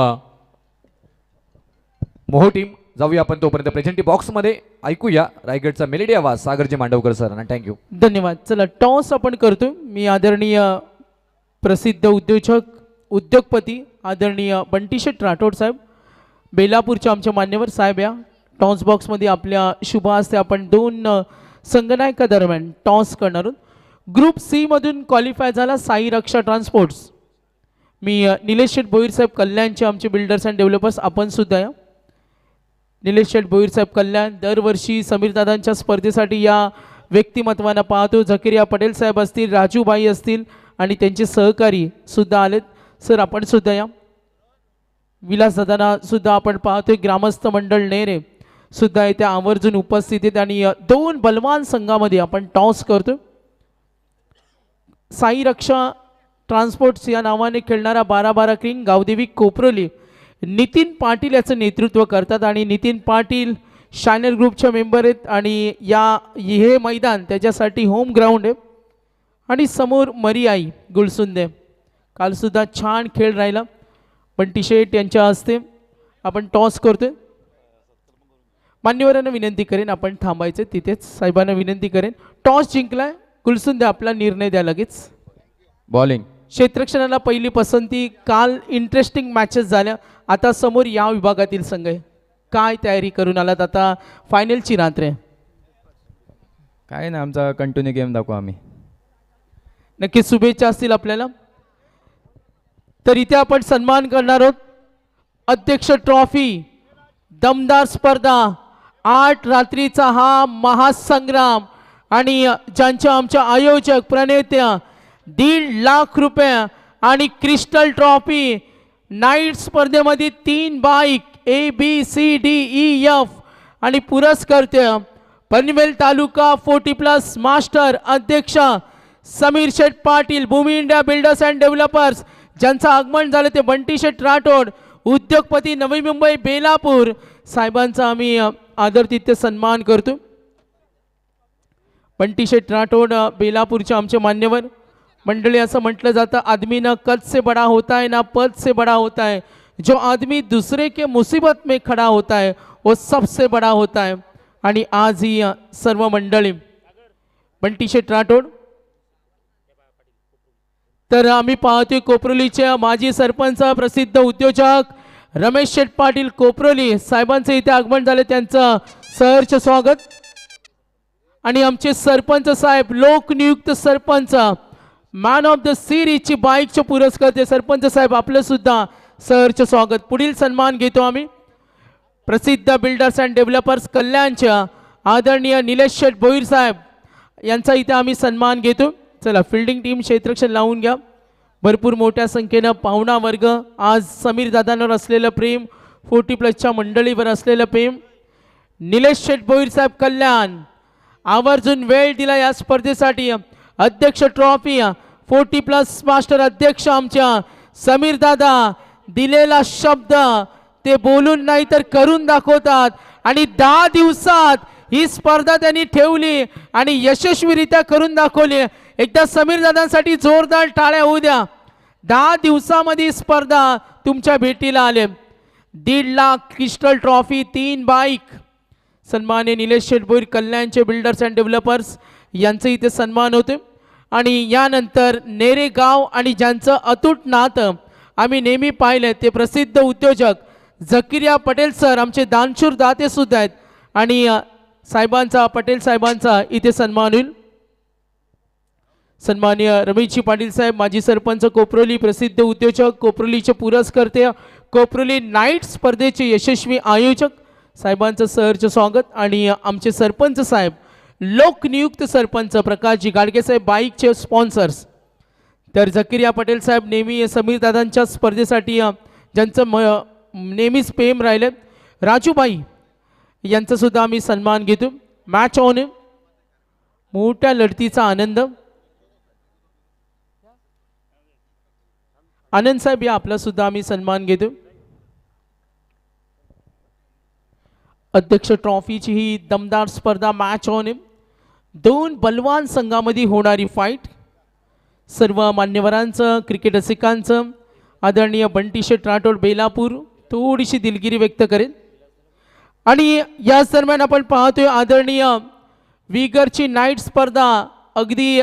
मोहो टीम जाऊया आपण. तोपर्यंत प्रेझेंटी बॉक्समध्ये ऐकूया रायगडचा मेलेडी आवाज सागरजी मांडवकर सरांना. थँक्यू. धन्यवाद. चला टॉस आपण करतो. मी आदरणीय प्रसिद्ध उद्योगपती आदरणीय बंटीशेठ राठोड साहेब बेलापूरचे आमचे मान्यवर साहेब या टॉस बॉक्समध्ये आपल्या शुभ हस्ते आपण 2 संगनायका टॉस करणार आहोत. ग्रुप सी मधून क्वालिफाय झाला साई रक्षा ट्रान्सपोर्ट्स. मी निलेश शेठ भोईर साहेब कल्याणचे आमचे बिल्डर्स अँड डेव्हलपर्स आपण सुद्धा या निलेश शेठ भोईर साहेब कल्याण दरवर्षी समीरदादांच्या स्पर्धेसाठी या व्यक्तिमत्वांना पाहतो. झकिरिया पटेल साहेब असतील, राजूबाई असतील आणि त्यांचे सहकारी सुद्धा आलेत. सर आपण सुद्धा या. विलासदादांना सुद्धा आपण पाहतोय. ग्रामस्थ मंडळ नेरे सुद्धा इथे आवर्जून उपस्थित आहेत आणि 2 बलवान संघामध्ये आपण टॉस करतो. साई रक्षा ट्रान्सपोर्ट्स या नावाने खेळणारा 12-12 किंग गावदेवी कोपरोली नितीन पाटील याचं नेतृत्व करतात आणि नितीन पाटील शायनर ग्रुपचे मेंबर आहेत आणि हे मैदान त्याच्यासाठी होम ग्राउंड आहे. आणि समोर मरियाई गुलसुंदे कालसुद्धा छान खेळ राहिला. बंटी शेठ यांच्या हस्ते आपण टॉस करतोय. मान्यवरांना विनंती करेन आपण थांबायचे तिथेच. साहेबांना विनंती करेन. टॉस जिंकलाय गुलसुंदे आपला निर्णय द्या लगेच. बॉलिंग क्षेत्ररक्षणाला पहिली पसंती. काल इंटरेस्टिंग मॅचेस झाल्या. आता समोर या विभागातील संघ आहे. काय तयारी करून आलात? आता फायनलची रात्र आहे. काय ना आमचा कंटिन्यू गेम दाखवू आम्ही. नक्की शुभेच्छा असतील आपल्याला. तर इथे आपण सन्मान करणार आहोत. अध्यक्ष ट्रॉफी दमदार स्पर्धा 8 रात्रीचा हा महासंग्राम आणि ज्यांच्या आमच्या आयोजक प्रणेत्या 1.5 लाख रुपये आणि क्रिस्टल ट्रॉफी नाईट स्पर्धेमध्ये 3 बाईक ABCDEF आणि पुरस्कर्ते पनवेल तालुका 40+ मास्टर अध्यक्ष समीर शेठ पाटील भूमी इंडिया बिल्डर्स अँड डेव्हलपर्स ज्यांचं आगमन झालं ते बंटी शेठ राठोड उद्योगपती नवी मुंबई बेलापूर साहेबांचा आम्ही आदरातिथ्य सन्मान करतो. बंटी शेठ राठोड बेलापूरचे आमचे मान्यवर मंडळी. असं म्हटलं जातं आदमी ना कद से बड़ा होता है ना पद से बड़ा होता है. जो आदमी दूसरे के मुसीबत में खड़ा होता है वो सबसे बड़ा होता है. आणि आज ही सर्व मंडळी बंटी शेठ राठोड. तर आम्ही पाहतोय कोपरोलीचे माजी सरपंच प्रसिद्ध उद्योजक रमेश शेठ पाटील कोपरोली साहेबांचे इथे आगमन झाले. त्यांचं सहर्ष स्वागत. आणि आमचे सरपंच साहेब लोकनियुक्त सरपंच मॅन ऑफ द सिरीजची बाईकचे पुरस्कार सरपंच साहेब आपलं सुद्धा सहर्ष स्वागत. पुढील सन्मान घेतो आम्ही प्रसिद्ध बिल्डर्स अँड डेव्हलपर्स कल्याणच्या आदरणीय निलेश शेठ भोईर साहेब यांचा इथे आम्ही सन्मान घेतो. चला फिल्डिंग टीम क्षेत्ररक्षण लावून घ्या. भरपूर मोठ्या संख्येनं पाहुणा वर्ग आज समीर दादांवर असलेलं प्रेम 40+ मंडळीवर असलेलं प्रेम. निलेश शेठ भोईर साहेब कल्याण आवर्जून वेळ दिला या स्पर्धेसाठी. अध्यक्ष ट्रॉफी 40+ मास्टर अध्यक्ष आमच्या समीर दादा दिलेला शब्द ते बोलून नाही तर करून दाखवतात आणि 10 दिवसात ही स्पर्धा त्यांनी ठेवली आणि यशस्वीरित्या करून दाखवली. एकदा समीर दादांसाठी जोरदार टाळ्या होऊ द्या. 10 दिवसामध्ये स्पर्धा तुमच्या भेटीला आले. 1.5 लाख क्रिस्टल ट्रॉफी 3 बाईक. सन्मान्य निलेश शेठ भोईर कल्याणचे बिल्डर्स अँड डेव्हलपर्स यांचं इथे सन्मान होते. आणि यानंतर नेरे गाव आणि ज्यांचं अतूट नातं आम्ही नेहमी पाहिलं ते प्रसिद्ध उद्योजक झकिरिया पटेल सर आमचे दानशूर दाते सुद्धा आहेत. आणि साहेबांचा पटेल साहेबांचा इथे सन्मान होईल. सन्मान्य रमेशजी पाटील साहेब माजी सरपंच कोपरोली प्रसिद्ध उद्योजक कोपरोलीचे पुरस्कर्ते कोपरोली नाईट स्पर्धेचे यशस्वी आयोजक साहेबांचं सहर्ष स्वागत. आणि आमचे सरपंच साहेब लोकनियुक्त सरपंच प्रकाशजी गाडगे साहेब बाईकचे स्पॉन्सर्स. तर झकिरिया पटेल साहेब नेहमी समीर दादांच्या स्पर्धेसाठी ज्यांचं नेहमीच प्रेम राहिलं राजूबाई यांचा सुद्धा आम्ही सन्मान घेतो. मॅच ऑन मोठ्या लढतीचा आनंद. आनंद साहेब या आपला सुद्धा आम्ही सन्मान घेतो. अध्यक्ष ट्रॉफीची ही दमदार स्पर्धा मॅच ऑन. दोन बलवान संघामध्ये होणारी फाईट. सर्व मान्यवरांचं क्रिकेट रसिकांचं आदरणीय बंटी शेठ राठोड बेलापूर थोडीशी दिलगिरी व्यक्त करेल. आणि याच दरम्यान आपण पाहतोय आदरणीय विगरची नाईट स्पर्धा अगदी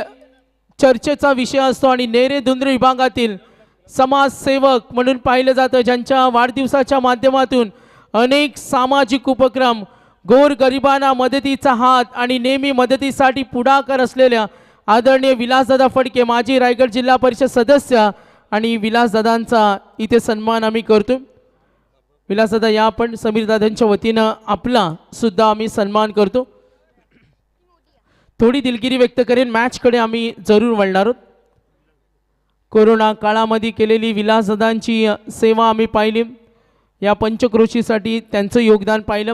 चर्चेचा विषय असतो आणि नेरे धुंद्रे विभागातील समाजसेवक म्हणून पाहिलं जातं, ज्यांच्या वाढदिवसाच्या माध्यमातून अनेक सामाजिक उपक्रम, गोरगरिबांना मदतीचा हात आणि नेहमी मदतीसाठी पुढाकार असलेल्या आदरणीय विलासदादा फडके माजी रायगड जिल्हा परिषद सदस्य आणि विलासदादांचा इथे सन्मान आम्ही करतो. विलासदादा या आपण समीरदादांच्या वतीनं आपला सुद्धा आम्ही सन्मान करतो. थोडी दिलगिरी व्यक्त करेन, मॅचकडे आम्ही जरूर वळणार आहोत. कोरोना काळामध्ये केलेली विलासदादांची सेवा आम्ही पाहिली, या पंचक्रोशीसाठी त्यांचं योगदान पाहिलं.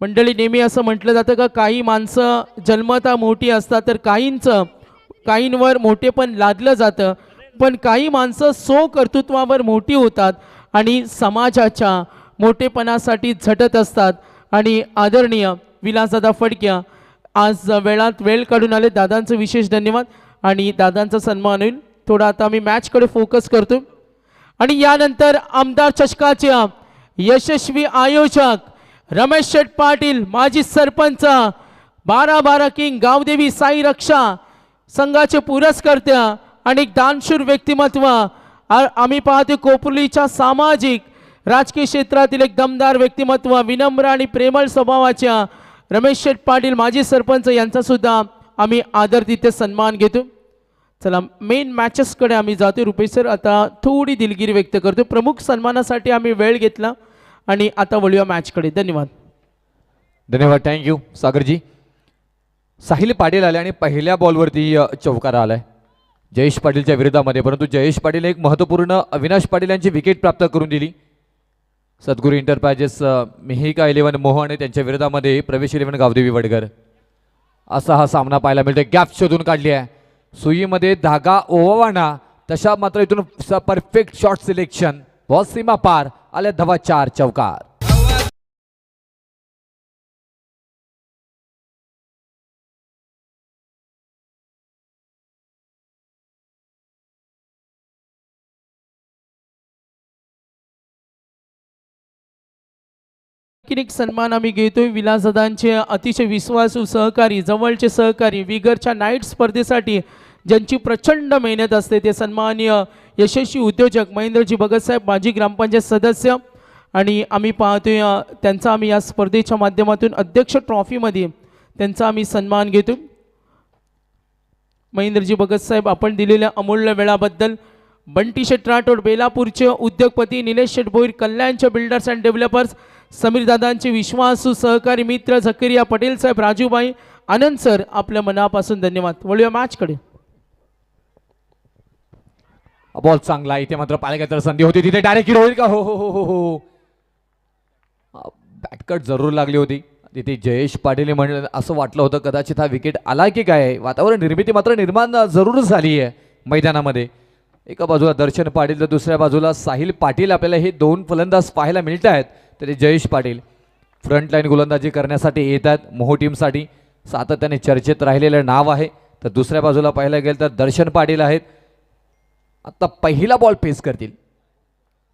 मंडळी, नेहमी असं म्हटलं जातं का काही माणसं जन्मता मोठी असतात तर काहींवर मोठेपण लादलं जातं, पण काही माणसं कर्तृत्वावर मोठी होतात आणि समाजाच्या मोठेपणासाठी झटत असतात. आणि आदरणीय विलासदादा फडके आज वेळात वेळ काढून आले, दादांचं विशेष धन्यवाद आणि दादांचा सन्मान होईल. थोडा आता आम्ही मॅचकडे फोकस करतो. आणि यानंतर आमदार चषकाचे यशस्वी आयोजक रमेश शेठ पाटील, माजी सरपंच 12-12 किंग गावदेवी साई रक्षा संघाचे पुरस्कर्त्या आणि दानशूर व्यक्तिमत्व आम्ही पाहतो कोपरलीच्या सामाजिक राजकीय क्षेत्रातील एक दमदार व्यक्तिमत्व, विनम्र आणि प्रेमळ स्वभावाच्या रमेश शेठ पाटील माजी सरपंच यांचा सुद्धा आम्ही आदर तिथे सन्मान घेतो. चला मेन मॅचेसकडे आम्ही जातो. रुपेश सर आता थोडी दिलगिरी व्यक्त करतो, प्रमुख सन्मानासाठी आम्ही वेळ घेतला आणि आता वळूया मॅचकडे. धन्यवाद. धन्यवाद, थँक्यू सागरजी. साहिल पाटील आले आणि पहिल्या बॉलवरती चौकार आलाय जयेश पाटीलच्या विरोधामध्ये, परंतु जयेश पाटील एक महत्त्वपूर्ण अविनाश पाटील यांची विकेट प्राप्त करून दिली. सद्गुरू एंटरप्राइजेस मिहिका 11 मोह आणि त्यांच्या विरोधामध्ये प्रवेश 11 गावदेवी वडगर असा हा सामना पाहायला मिळतो. गॅप शोधून काढली आहे, सुईमध्ये धागा ओवाना तशा मात्र इथून परफेक्ट शॉट सिलेक्शन, बॉल सीमा पार आल्या धावा 4 चौकार. एक सन्मान आम्ही घेतोय विलासदादांचे अतिशय विश्वासू सहकारी, जवळचे सहकारी, विगरच्या नाईट स्पर्धेसाठी ज्यांची प्रचंड मेहनत असते ते सन्माननीय यशस्वी उद्योजक महेंद्रजी भगत साहेब माजी ग्रामपंचायत सदस्य. आणि आम्ही पाहतोय त्यांचा आम्ही या स्पर्धेच्या माध्यमातून अध्यक्ष ट्रॉफीमध्ये त्यांचा आम्ही सन्मान घेतो. महेंद्रजी भगत साहेब, आपण दिलेल्या अमूल्य वेळाबद्दल. बंटी शेठ राठोड बेलापूरचे उद्योगपती, निलेश शेठ भोईर कल्याणचे बिल्डर्स अँड डेव्हलपर्स, समीर दादांचे विश्वासू सहकारी मित्र झकरिया पटेल साहेब, राजूबाई, आनंद सर, आपल्या मनापासून धन्यवाद. वळूया मॅचकडे. बॉल चांगला इथे मात्र पाहायला तर संधी होती, तिथे डायरेक्ट हिरो होईल का? हो हो हो हो हो, बॅटकट जरूर लागली होती तिथे. जयेश पाटील म्हणलं असं वाटलं होतं कदाचित हा विकेट आला की काय. वातावरण निर्मिती मात्र निर्माण जरूर झाली आहे मैदानामध्ये. एका बाजूला दर्शन पाटील तर दुसऱ्या बाजूला साहिल पाटील. आपल्याला हे दोन फलंदाज पाहायला मिळत आहेत. तरी जयेश पाटील फ्रंट लाईन गोलंदाजी करण्यासाठी येतात मोहो टीमसाठी, सातत्याने चर्चेत राहिलेलं नाव आहे. तर दुसऱ्या बाजूला पाहायला गेलं तर दर्शन पाटील आहेत. आता पहिला बॉल पेस करतील.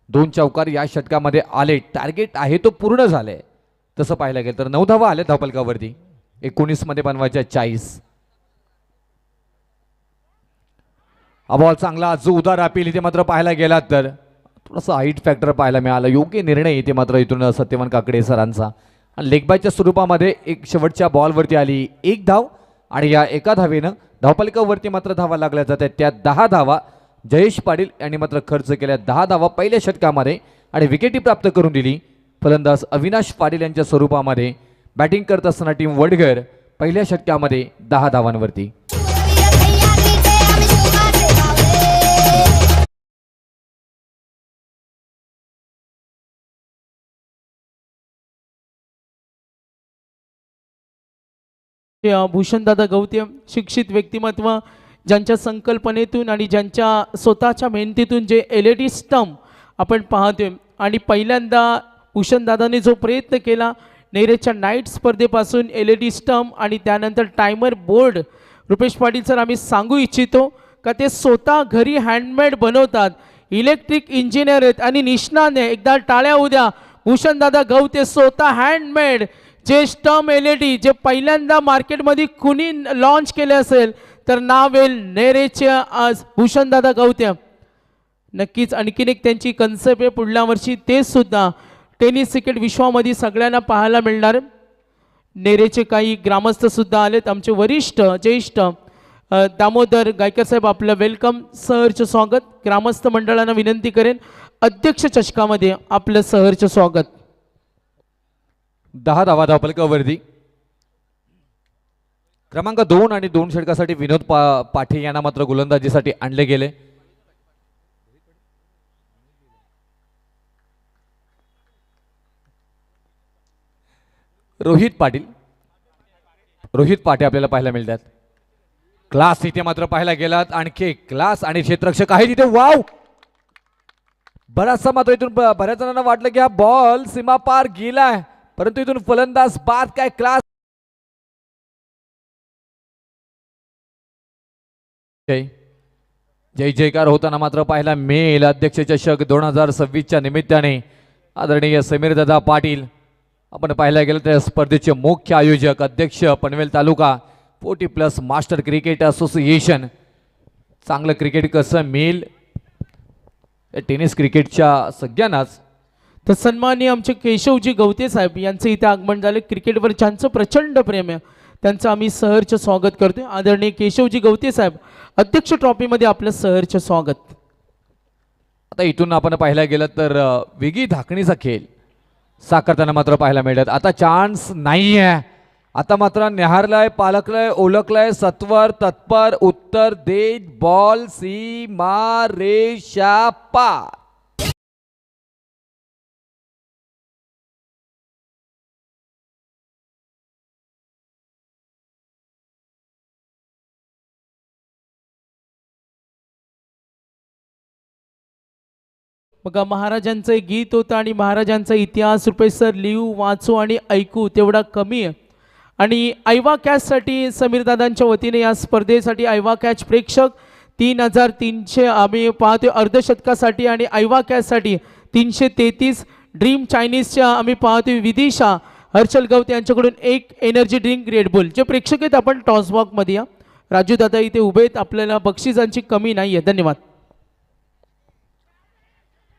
2 चौकार या षटकामध्ये आले, टार्गेट आहे तो पूर्ण झाले. तसं पाहायला गेलं तर 9 धावा आले धावफलकावरती, 19 मध्ये बनवायच्या 40. हा बॉल चांगला जोरदार अपील इथे मात्र पाहायला गेला तर थोडासा हाईट फॅक्टर पाहायला मिळाला. योग्य निर्णय इथे मात्र इथून सत्यवान काकडे सरांचा. आणि लेगबायच्या स्वरूपामध्ये एक शेवटच्या बॉलवरती आली 1 धाव आणि या एका धावेनं धावफलकावरती मात्र धावा लागल्या जातात. त्या 10 धावा जयेश पाटील यांनी मात्र खर्च केल्या. 10 धावा पहिल्या षटकामध्ये आणि विकेटी प्राप्त करून दिली फलंदाज अविनाश पाटील यांच्या स्वरूपामध्ये. बॅटिंग करत असताना टीम वडगर पहिल्या षटकामध्ये 10 धावांवरती. भूषणदादा गौतम शिक्षित व्यक्तिमत्व, ज्यांच्या संकल्पनेतून आणि ज्यांच्या स्वतःच्या मेहनतीतून जे LED स्टंप आपण पाहतोय आणि पहिल्यांदा भूषणदादांनी जो प्रयत्न केला नेरेच्या नाईट स्पर्धेपासून LED स्टंप आणि त्यानंतर timer board, Rupesh Patil sir आम्ही सांगू इच्छितो का ते स्वतः घरी हँडमेड बनवतात, इलेक्ट्रिक इंजिनियर आहेत आणि निष्णात आहे. एकदा टाळ्या उद्या भूषणदादा गवते स्वतः हँडमेड जे स्टंप LED जे पहिल्यांदा मार्केटमध्ये कुणी लॉन्च केले असेल तर नाव येईल नेरेचे आज भूषणदादा गवते. नक्कीच आणखीन एक त्यांची कन्सेप्ट आहे पुढल्या वर्षी ते सुद्धा टेनिस क्रिकेट विश्वामध्ये सगळ्यांना पाहायला मिळणार. नेरेचे काही ग्रामस्थ सुद्धा आलेत, आमचे वरिष्ठ ज्येष्ठ दामोदर गायकर साहेब आपलं वेलकम सहर्ष स्वागत. ग्रामस्थ मंडळांना विनंती करेन अध्यक्ष चषकामध्ये आपलं सहर्ष स्वागत. 10 धावा धावपलकावरती क्रमांक 2 आणि 2 षटकासाठी विनोद पाठे यांना मात्र गोलंदाजीसाठी आणले गेले. रोहित पाटे आपल्याला पाहायला मिळतात. क्लास इथे मात्र पाहायला गेलात, आणखी क्लास आणि क्षेत्ररक्षक आहे तिथे. वाव, बराचसा मात्र इथून बऱ्याच जणांना वाटलं की हा बॉल सीमा पार गेलाय, परंतु इथून फलंदाज बाद काय क्लास. जय जयकार होताना मात्र पाहायला मिळेल. अध्यक्ष चषक 2026च्या निमित्ताने आदरणीय समीर दादा पाटील आपण पाहायला गेलं तर स्पर्धेचे मुख्य आयोजक अध्यक्ष पनवेल तालुका 40+ मास्टर क्रिकेट असोसिएशन. चांगलं क्रिकेट कसं मिळेल टेनिस क्रिकेटच्या सगळ्यांनाच. तर सन्माननीय आमचे केशवजी गवते साहेब यांचं इथे आगमन झालं. क्रिकेटवर ज्यांचं प्रचंड प्रेम आहे त्यांचं आम्ही सहर्ष स्वागत करतोय. आदरणीय केशवजी गवते साहेब अध्यक्ष ट्रॉफीमध्ये आपलं सहर्ष स्वागत. आता इथून आपण पाहायला गेलं तर वेगळी धाकणीचा खेळ साकारताना मात्र पाहायला मिळतात. आता चान्स नाही आहे, आता मात्र निहारलाय, पालकलाय, ओळखलाय, सत्वर तत्पर उत्तर देत बॉल सीमा रेषा पार. बघा महाराजांचं एक गीत होतं आणि महाराजांचा इतिहास रुपेश सर लिहू वाचू आणि ऐकू तेवढा कमी आहे. आणि ऐवा कॅचसाठी समीरदादांच्या वतीने या स्पर्धेसाठी ऐवा कॅच प्रेक्षक 3300 आम्ही पाहतोय अर्धशतकासाठी आणि ऐवा कॅचसाठी 333. ड्रीम चायनीजच्या आम्ही पाहतोय विदिशा हर्षल गवते यांच्याकडून एक एनर्जी ड्रिंक रेडबुल. जे प्रेक्षक आहेत आपण टॉसबॉक्समध्ये या. राजू दादा इथे उभे आहेत, आपल्याला बक्षिसांची कमी नाही आहे. धन्यवाद.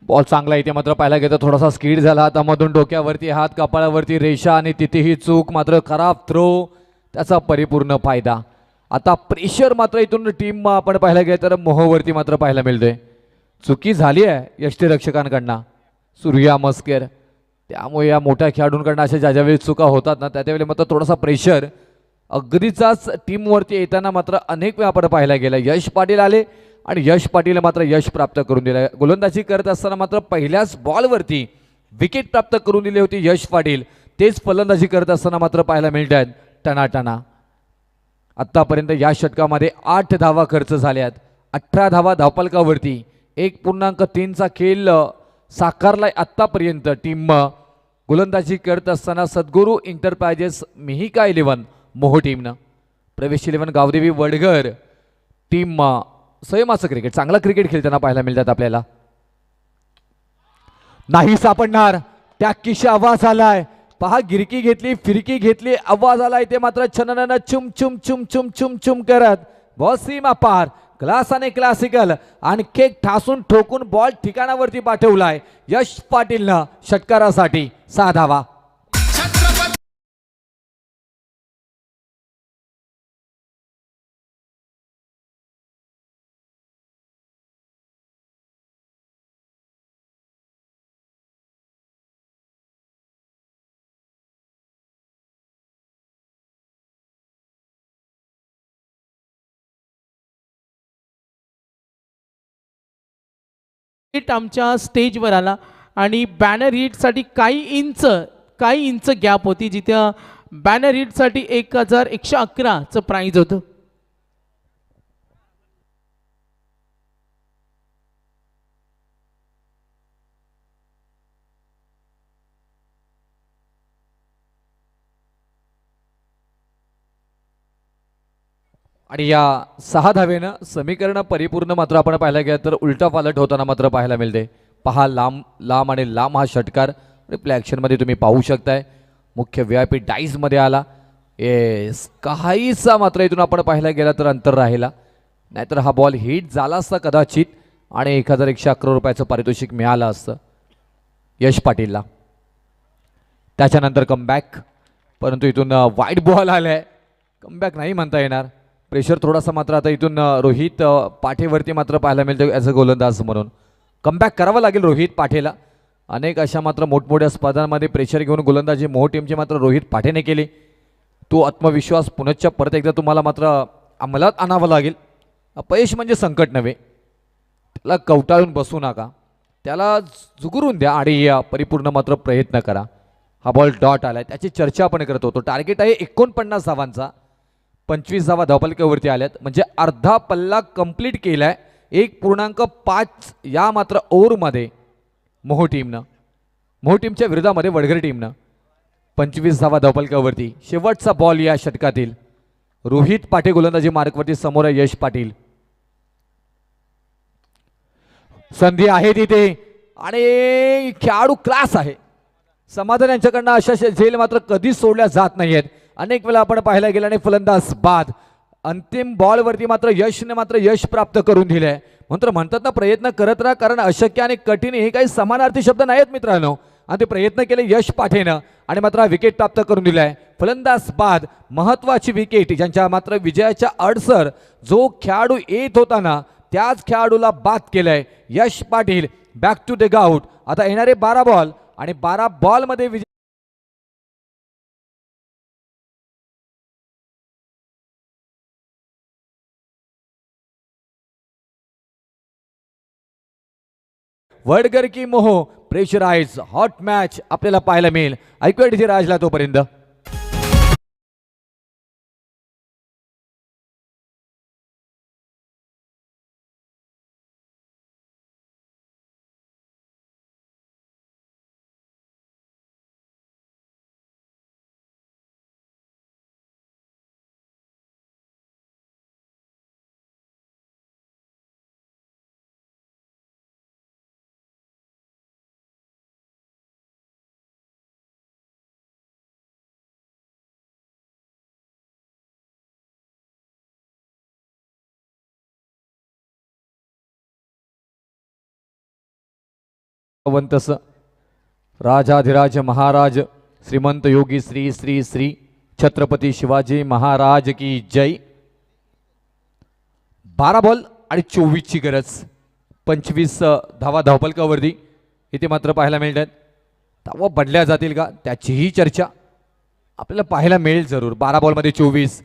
बॉल चांगला इथे मात्र पाहायला गेलं, थोडासा स्किड झाला हातामधून, डोक्यावरती हात, कपाळावरती रेषा आणि तिथेही चूक, मात्र खराब थ्रो, त्याचा परिपूर्ण फायदा. आता प्रेशर मात्र इथून टीम आपण पाहायला गेलं तर मोहवरती मात्र पाहायला मिळतोय. चुकी झाली आहे यष्टीरक्षकांकडनं सूर्या मस्केर, त्यामुळे या मोठ्या खेळाडूंकडनं अशा ज्या ज्यावेळी चुका होतात ना त्या त्यावेळी मात्र थोडासा प्रेशर अगदीचाच टीमवरती येताना मात्र अनेक वेळा आपण पाहायला गेलं. यश पाटील आले आणि यश पाटील मात्र यश प्राप्त करून दिलं. गोलंदाजी करत असताना मात्र पहिल्याच बॉलवरती विकेट प्राप्त करून दिली होती यश पाटील. तेच फलंदाजी करत असताना मात्र पाहायला मिळतात टनाटना. आत्तापर्यंत या षटकामध्ये 8 धावा खर्च झाल्यात, 18 धावा धावपलकावरती, 1.3चा खेळ साकारलाय आत्तापर्यंत टीम. गोलंदाजी करत असताना सद्गुरू एंटरप्राइजेस मिहिका 11 मोहो टीमनं, प्रवेश 11 गावदेवी वडघर टीम स्वयमाचं क्रिकेट चांगला क्रिकेट खेळताना पाहायला मिळतात आपल्याला. नाही सापडणार त्या किशा आवाज आलाय, पहा गिरकी घेतली, फिरकी घेतली, आवाज आलाय ते मात्र छननन चुम चुम चुम चुम चुम चुम करत बॉल सीमा पार. क्लास आणि क्लासिकल आणखी एक ठासून ठोकून बॉल ठिकाणावरती पाठवलाय यश पाटीलनं षटकारासाठी 6 धावा. आमच्या स्टेजवर आला आणि बॅनर हिटसाठी काही इंच गॅप होती, जिथे बॅनर हिटसाठी 1111चं प्राइज होतं. आणि या 6 धावेनं समीकरण परिपूर्ण मात्र आपण पाहायला गेलं तर उलटा पालट होताना मात्र पाहायला मिळते. पहा लांब लांब आणि लांब हा षटकार रिप्ले ॲक्शनमध्ये तुम्ही पाहू शकताय. मुख्य VIP डाईजमध्ये आला. येस काहीसा मात्र इथून आपण पाहायला गेला तर अंतर राहिला, नाहीतर हा बॉल हिट झाला असता कदाचित आणि 1111 रुपयाचं पारितोषिक मिळालं असतं यश पाटीलला. त्याच्यानंतर कमबॅक, परंतु इथून वाईड बॉल आलाय. कमबॅक नाही म्हणता येणार. प्रेशर थोडासा मात्र आता इथून रोहित पाठेवरती मात्र पाहायला मिळतं ॲज अ गोलंदाज म्हणून. कमबॅक करावं लागेल रोहित पाठेला. अनेक अशा मात्र मोठमोठ्या स्पर्धांमध्ये प्रेशर घेऊन गोलंदाजी मोह टीमची मात्र रोहित पाठेने केली. तो आत्मविश्वास पुनश्च परत एकदा तुम्हाला मात्र अंमलात आणावं लागेल. अपयश म्हणजे संकट नव्हे, त्याला कवटाळून बसू नका, त्याला झुगरून द्या आणि परिपूर्ण मात्र प्रयत्न करा. हा बॉल डॉट आलाय, त्याची चर्चा आपण करत होतो. टार्गेट आहे 49 धावांचा. 25 धावा धावपलकावरती आल्यात, म्हणजे अर्धा पल्ला कंप्लीट केलाय 1.5 या मात्र ओव्हरमध्ये मोहो टीमच्या विरोधामध्ये वडघर टीमनं 25 धावा धावपलकावरती. शेवटचा बॉल या षटकातील. रोहित पाटे गोलंदाजी मार्कवरती, समोर आहे यश पाटील. संधी आहे तिथे आणि खेळाडू क्लास आहे. समाधान यांच्याकडनं अशा झेल मात्र कधीच सोडल्या जात नाहीयेत. अनेक वेळा आपण पाहायला गेलं आणि फलंदाज बाद. अंतिम बॉलवरती मात्र यशने मात्र यश प्राप्त करून दिलंय. म्हणतात ना प्रयत्न करत राहा, कारण अशक्य आणि कठीण हे काही समानार्थी शब्द नाहीत मित्रांनो. आणि ते प्रयत्न केले यश पाठेनं आणि मात्र विकेट प्राप्त करून दिलाय. फलंदाज बाद, महत्वाची विकेट, ज्यांच्या मात्र विजयाच्या अडसर जो खेळाडू येत होता ना त्याच खेळाडूला बाद केलंय Yash Patil. Back to the गाऊट. आता येणारे 12 बॉल आणि 12 बॉलमध्ये विजय वडगर की मोहो. प्रेशराइज हॉट मॅच आपल्याला पाहायला मिळेल. ऐकूया डीजे राजला तोपर्यंत. वंतस राजाधिराज महाराज श्रीमंत योगी श्री श्री श्री छत्रपती शिवाजी महाराज की जय. 12 बॉल आणि 24ची गरज. 25 धावा धावपलकावरती इथे मात्र पाहायला मिळतात. धावा बनल्या जातील का त्याचीही चर्चा आपल्याला पाहायला मिळेल जरूर. 12 बॉलमध्ये 24.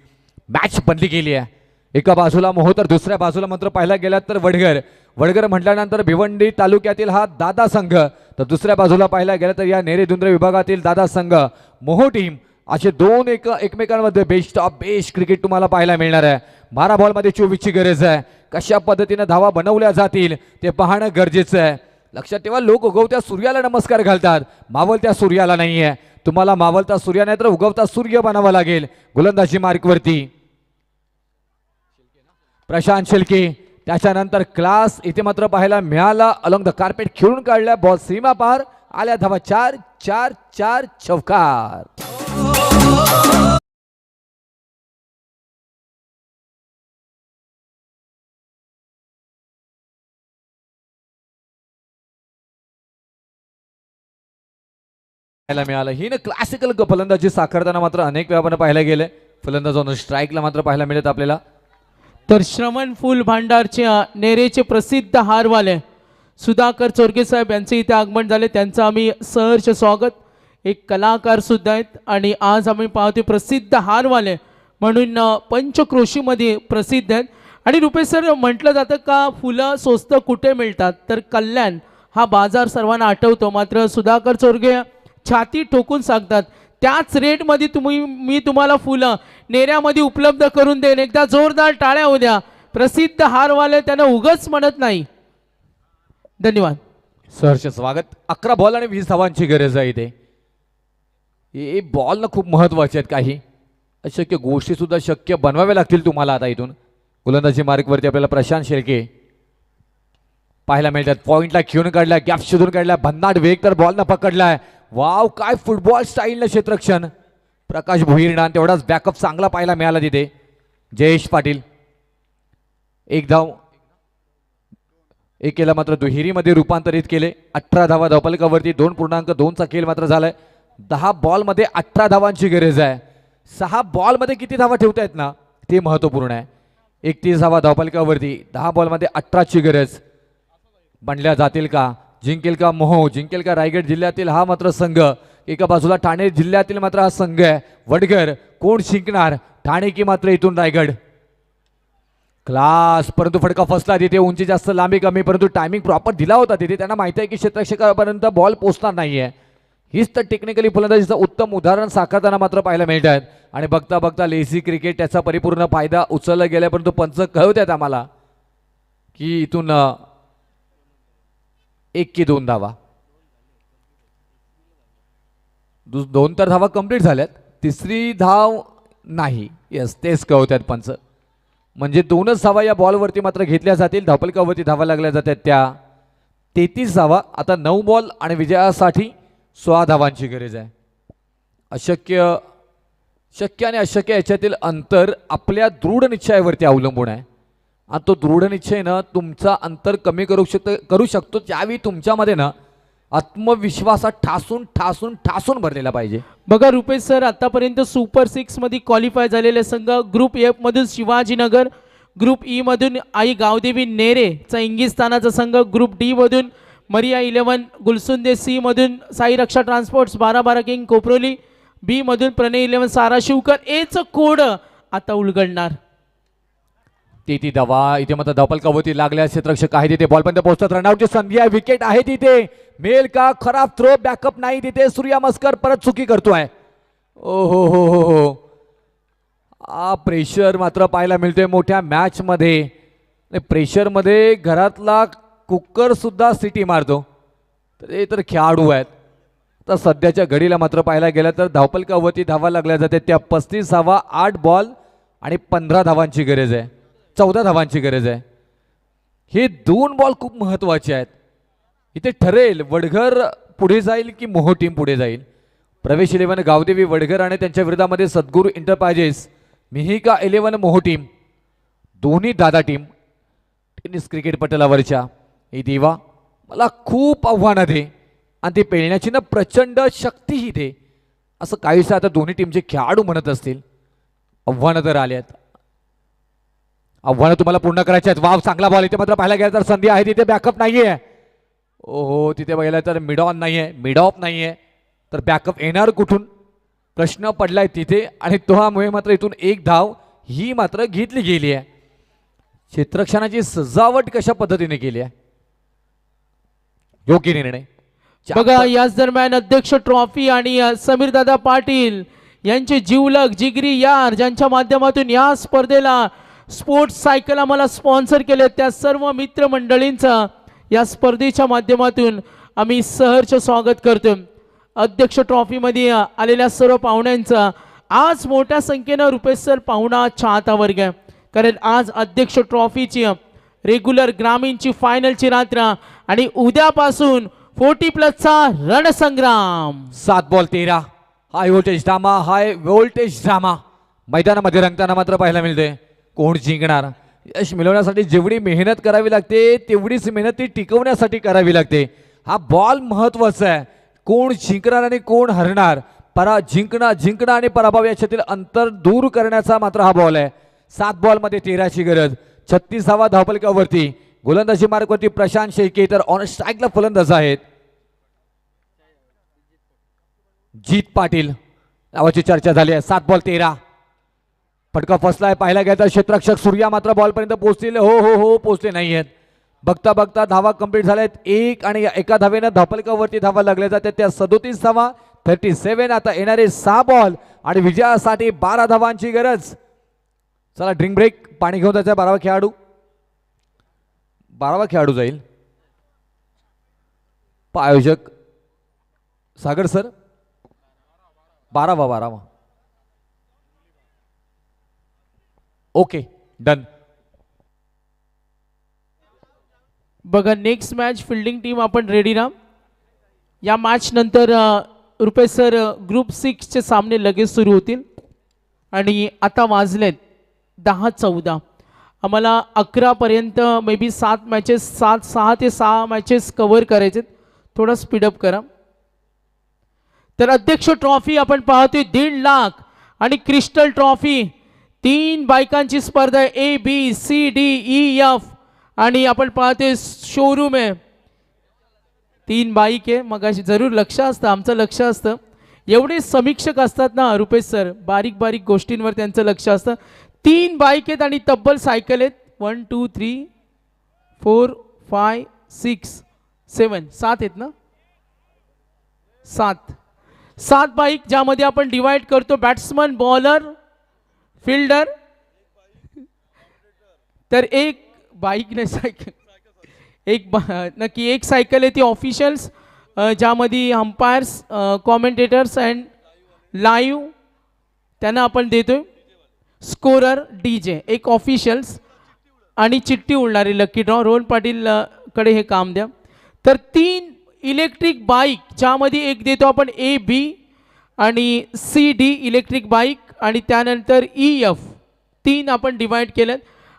मॅच बनली गेली आहे. एका बाजूला मोहो तर दुसऱ्या बाजूला मात्र पाहायला गेलात तर वडगर म्हटल्यानंतर भिवंडी तालुक्यातील हा दादा संघ, तर दुसऱ्या बाजूला पाहायला गेलं तर या नेरेदुंद्र विभागातील दादा संघ मोहो टीम. असे दोन एकमेकांमध्ये बेस्ट ऑफ बेस्ट क्रिकेट तुम्हाला पाहायला मिळणार आहे. 12 बॉलमध्ये 24ची गरज आहे. कशा पद्धतीने धावा बनवल्या जातील ते पाहणं गरजेचं आहे. लक्षात ठेवा, लोक उगवत्या सूर्याला नमस्कार घालतात, मावळत्या सूर्याला नाही आहे. तुम्हाला मावळता सूर्य नाही तर उगवता सूर्य बनावा लागेल. गोलंदाजी मार्कवरती प्रशांत शेळके. त्याच्यानंतर क्लास इथे मात्र पाहायला मिळाला. अलॉंग द कार्पेट खेळून काढल्या. बॉल सीमा पार आल्या. धावा 4 4 4. चौकार. मिळालं. ही ना क्लासिकल फलंदाजी साकारताना मात्र अनेक वेळा आपण पाहायला गेले. फलंदाज ऑन स्ट्राईकला मात्र पाहायला मिळत आपल्याला. तर श्रवण फुल भांडारच्या नेरेचे प्रसिद्ध हारवाले सुधाकर चोरगे साहेब यांचे इथे आगमन झाले. त्यांचं आम्ही सहर्ष स्वागत. एक कलाकार सुद्धा आहेत आणि आज आम्ही पाहतो प्रसिद्ध हारवाले म्हणून पंचक्रोशीमध्ये प्रसिद्ध आहेत. आणि रुपेश सर, म्हटलं जातं का फुलं स्वस्त कुठे मिळतात, तर कल्याण हा बाजार सर्वांना आठवतो. मात्र सुधाकर चोरगे छाती ठोकून सांगतात त्याच रेटमध्ये मी तुम्हाला फुलं नेऱ्यामध्ये उपलब्ध करून देईन. एकदा जोरदार टाळ्या होऊ द्या. प्रसिद्ध हारवाले त्यांना उगच म्हणत नाही. धन्यवाद. सहर्ष स्वागत. 11 बॉल आणि 20 धावांची गरज आहे इथे. हे बॉल ना खूप महत्वाचे आहेत. काही अशक्य गोष्टी सुद्धा शक्य बनवाव्या लागतील तुम्हाला आता इथून. गोलंदाजी मार्गवरती आपल्याला प्रशांत शेळके पाहायला मिळतात. पॉइंटला घेऊन काढलाय, गॅप शोधून काढलाय, भन्नाट वेग तर बॉलनं पकडलाय. वाव, काय फुटबॉल स्टाईलनं क्षेत्ररक्षण. प्रकाश भोईरना तेवढाच बॅकअप चांगला पाहायला मिळाला तिथे. जयेश पाटील एक धाव एकेला मात्र दुहेरीमध्ये रूपांतरित केले. 18 धावा धावफलकावरती 2.2चा खेळ मात्र झालाय. 10 बॉलमध्ये 18 धावांची गरज आहे. 6 बॉलमध्ये किती धावा ठेवतायत ना ते महत्वपूर्ण आहे. 31 धावा धावफलकावरती 10 बॉलमध्ये 18ची गरज. बनल्या जातील का, जिंकेल का मोहो, जिंकेल का रायगड जिल्ह्यातील हा मात्र संघ. एका बाजूला ठाणे जिल्ह्यातील मात्र हा संघ आहे वडगर. कोण जिंकणार, ठाणे की मात्र इथून रायगड. क्लास, परंतु फटका फसला तिथे. उंची जास्त, लांबी कमी, परंतु टायमिंग प्रॉपर दिला होता तिथे. त्यांना माहिती आहे की क्षेत्ररक्षकापर्यंत बॉल पोहोचणार नाहीये. हीच तर टेक्निकली फलंदाजीचं उत्तम उदाहरण साकारताना मात्र पाहायला मिळत आहेत. आणि बघता बघता लेझी क्रिकेट त्याचा परिपूर्ण फायदा उचलला गेला, परंतु पंच कळवत आहेत आम्हाला की इथून 1 की 2 धावा. 2 तर धावा कंप्लीट झाल्यात, 3री धाव नाही. येस, तेच कळवत आहेत पंच. म्हणजे 2च धावा या बॉलवरती मात्र घेतल्या जातील. धावफलकावरती धावा लागल्या जातात त्या 33 धावा. आता 9 बॉल आणि विजयासाठी 16 धावांची गरज आहे. शक्य आणि अशक्य याच्यातील अंतर आपल्या दृढ निश्चयावरती अवलंबून आहे. आणि तो दृढ निश्चय ना तुमचा अंतर कमी करू शकतो ज्यावेळी तुमच्यामध्ये ना आत्मविश्वासात ठासून ठासून ठासून भरलेला पाहिजे. बघा रुपेश सर, आतापर्यंत सुपर 6 मध्ये क्वालिफाय झालेले संघ ग्रुप एफ मधून शिवाजीनगर, ग्रुप ई मधून आई गावदेवी नेरेचा इंगिस्तानाचा संघ, ग्रुप डी मधून मरिया 11 गुलसुंदे, सी मधून साई रक्षा ट्रान्सपोर्ट्स 12 किंग कोपरोली, बी मधून प्रणय 11 सारा शिवकर. एच कोड आता उलगडणार. ती धावा इथे मात्र धावफलकावरती लागल्या. क्षेत्ररक्षक आहे तिथे, बॉलपर्यंत पोहोचतात. रनआउटची संधी आहे, विकेट आहे तिथे. मेल का, खराब थ्रो, बॅकअप नाही तिथे. सूर्या मस्कर परत चुकी करतोय. ओ हो हो हो हो, हा प्रेशर मात्र पाहायला मिळतोय मोठ्या मॅच मध्ये. प्रेशर मध्ये घरातला कुकर सुद्धा सिटी मारतो, तर हे तर खेळाडू आहेत. तर सध्याच्या घडीला मात्र पाहायला गेलं तर धावफलकावरती धावा लागल्या जाते त्या 35 धावा. 8 बॉल आणि 15 धावांची गरज आहे, 14 धावांची गरज आहे. हे 2 बॉल खूप महत्वाचे आहेत. इथे ठरेल वडघर पुढे जाईल की मोहो टीम पुढे जाईल. प्रवेश 11 गावदेवी वडघर आणि त्यांच्या विरोधामध्ये सद्गुरू इंटरप्राइजेस, मिहिका 11 मोहो टीम. दोन्ही दादा टीम टेनिस क्रिकेट पटलावरच्या. ही देवा मला खूप आव्हानं दे आणि ती पेलण्याची ना प्रचंड शक्तीही दे, असं काहीसं आता दोन्ही टीमचे खेळाडू म्हणत असतील. आव्हानं तर आले आहेत, आव्हानं तुम्हाला पूर्ण करायचे आहेत. वाव, चांगला बॉल. इथे मात्र पाहायला गेला तर संधी आहे तिथे, बॅकअप नाहीये. ओहो, तिथे बघायला तर मिड ऑन नाहीये, मिड ऑफ नाहीये, तर बॅकअप येणार कुठून प्रश्न पडलाय तिथे. आणि त्यामुळे मात्र इथून 1 धाव ही मात्र घेतली गेली आहे. क्षेत्ररक्षणाची सजावट कशा पद्धतीने केली आहे, योग्य निर्णय. बघा याच दरम्यान अध्यक्ष ट्रॉफी आणि समीर दादा पाटील यांचे जिवलग जिगरी यार, ज्यांच्या माध्यमातून या स्पर्धेला स्पोर्ट्स सायकल आम्हाला स्पॉन्सर केले, त्या सर्व मित्रमंडळींचा या स्पर्धेच्या माध्यमातून आम्ही सहर्ष स्वागत करतो. अध्यक्ष ट्रॉफीमध्ये आलेल्या सर्व पाहुण्यांचा आज मोठ्या संख्येनं रुपेश सर पाहुणा चाहता वर्ग आहे, कारण आज अध्यक्ष ट्रॉफीची रेग्युलर ग्रामीणची फायनलची रात्र आणि उद्यापासून 40+चा रणसंग्राम. 7 बॉल 13, हाय व्होल्टेज ड्रामा मैदानामध्ये रंगताना मात्र पाहायला मिळते. कोण जिंकणार, यश मिळवण्यासाठी जेवढी मेहनत करावी लागते तेवढीच मेहनत ती टिकवण्यासाठी करावी लागते. हा बॉल महत्वाचा आहे. कोण जिंकणार आणि कोण हरणार, जिंकणं आणि पराभव याच्यातील अंतर दूर करण्याचा मात्र हा बॉल आहे. 7 बॉलमध्ये 13ची गरज. 36 धावा धावफलकावरती. गोलंदाजी मार्गवरती प्रशांत शेळके, तर ऑन स्ट्राईकला फलंदाज आहेत जीत पाटील नावाची चर्चा झाली आहे. 7 बॉल 13, फटका फसलाय. पाहायला गेला तर क्षेत्ररक्षक सूर्या मात्र बॉलपर्यंत पोहोचलेले हो पोहोचले नाही आहेत. बघता बघता धावा कंप्लीट झाल्यात. 1 आणि एका धावेनं धावफलकावरती धावा लागल्या जातात त्या 37 धावा. 37. आता येणारे 6 बॉल आणि विजयासाठी 12 धावांची गरज. चला ड्रिंक ब्रेक, पाणी घेऊन जायचं. 12वा खेळाडू जाईल. आयोजक सागर सर 12वा ओके डन. बघा नेक्स्ट मॅच फिल्डिंग टीम आपण रेडी ना. या मॅच नंतर रुपेश सर ग्रुप 6 चे सामने लगेच सुरू होतील आणि आता वाजलेत 10:14. आम्हाला 11पर्यंत मे बी 7 मॅचेस 6 ते 6 मॅचेस कव्हर करायचे. थोडा स्पीडअप करा. तर अध्यक्ष ट्रॉफी आपण पाहतोय 1.5 लाख आणि क्रिस्टल ट्रॉफी 3 बायकांची स्पर्धा आहे ABCDEF आणि आपण पाहतोय शोरूम आहे 3 बाईक आहे. मग अशी जरूर लक्ष असतं आमचं लक्ष असतं. एवढे समीक्षक असतात ना रुपेश सर बारीक बारीक गोष्टींवर त्यांचं लक्ष असतं. 3 बाईक आहेत आणि तब्बल सायकल आहेत 1 2 3 4 5 6 7 7 आहेत ना 7 बाईक ज्यामध्ये आपण डिवाइड करतो बॅट्समन बॉलर फिल्डर. तर एक बाईक नाही सायकल नक्की एक सायकल आहे ती ऑफिशियल्स ज्यामध्ये अंपायर्स कॉमेंटेटर्स अँड लाईव्ह त्यांना आपण देतोय. स्कोरर DJ एक ऑफिशियल्स आणि चिठ्ठी उडणारी लकी ड्रॉ. रोहन पाटील कडे हे काम द्या. तर 3 इलेक्ट्रिक बाईक ज्यामध्ये एक देतो आपण AB आणि CD इलेक्ट्रिक बाईक आणि त्यानंतर EF 3 आपण डिवाइड केलं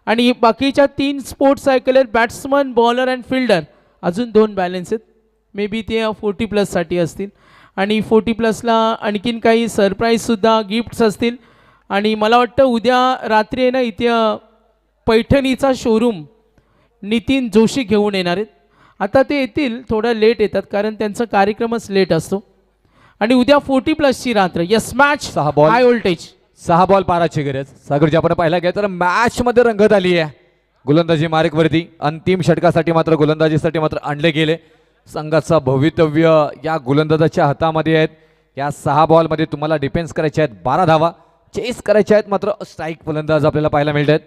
आणि बाकीच्या 3 स्पोर्ट्स सायकल आहेत बॅट्समन बॉलर अँड फिल्डर. अजून 2 बॅलन्स आहेत मे बी ते 40+ साठी असतील आणि 40+ला आणखीन काही सरप्राईजसुद्धा गिफ्ट्स असतील. आणि मला वाटतं उद्या रात्री आहे ना इथे पैठणीचा शोरूम नितीन जोशी घेऊन येणार आहेत. आता ते येतील थोडं लेट येतात कारण त्यांचा कार्यक्रमच लेट असतो. आणि उद्या 40+ची रात्र. Yes match 6 ball high voltage 6 ball 12ची गरज. सागरजी आपण पाहिला गेला तर मॅच मध्ये रंगत आली आहे. गोलंदाजी मार्गवरती अंतिम षटकासाठी मात्र गोलंदाजीसाठी मात्र आणले गेले. संघाचं भवितव्य या गोलंदाजाच्या हातामध्ये आहेत. या 6 बॉलमध्ये तुम्हाला डिफेन्स करायचे आहेत 12 धावा चेस करायचे आहेत मात्र स्ट्राईक फलंदाज आपल्याला पाहायला मिळत आहेत.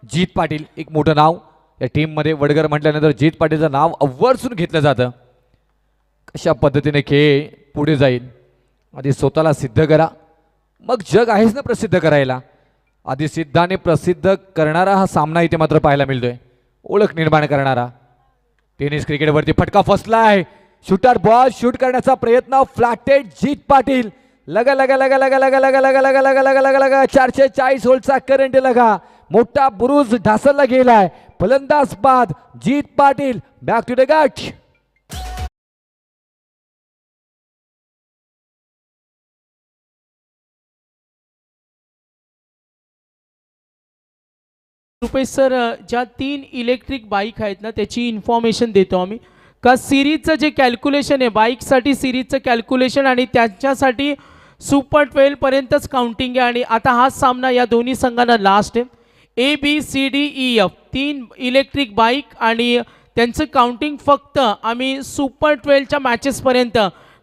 जीत पाटील एक मोठं नाव या टीम मध्ये. वडगर म्हटल्यानंतर जीत पाटीलचं नाव आवर्जून घेतलं जातं. कशा पद्धतीने खेळ पुढे जाईल आधी स्वतःला सिद्ध करा मग जग आहेच ना प्रसिद्ध करायला. आधी सिद्धाने प्रसिद्ध करणारा हा सामना इथे मात्र पाहायला मिळतोय. ओळख निर्माण करणारा. टेनिस क्रिकेटवरती फटका फसलाय. शूटर बॉल शूट करण्याचा प्रयत्न फ्लॅटेड जीत पाटील. लगा लगा लगा लगा लगा लगा लगा लगा लगा लगा लगा लगा 440 व्होल्टचा करंट लगा. मोठा बुरुज ढासळला गेलाय. फलंदाज बाद Jeet Patil back to the गट. रुपेश सर ज्या 3 इलेक्ट्रिक बाईक आहेत ना त्याची इन्फॉर्मेशन देतो आम्ही का सिरीजचं जे कॅल्क्युलेशन आहे बाईकसाठी सिरीजचं कॅल्क्युलेशन आणि त्याच्यासाठी सुपर 12 पर्यंतच काउंटिंग आहे. आणि आता हा सामना या दोन्ही संघांना लास्ट आहे. ABCDEF 3 इलेक्ट्रिक बाईक आणि त्यांचं काउंटिंग फक्त आम्ही सुपर 12च्या मॅचेसपर्यंत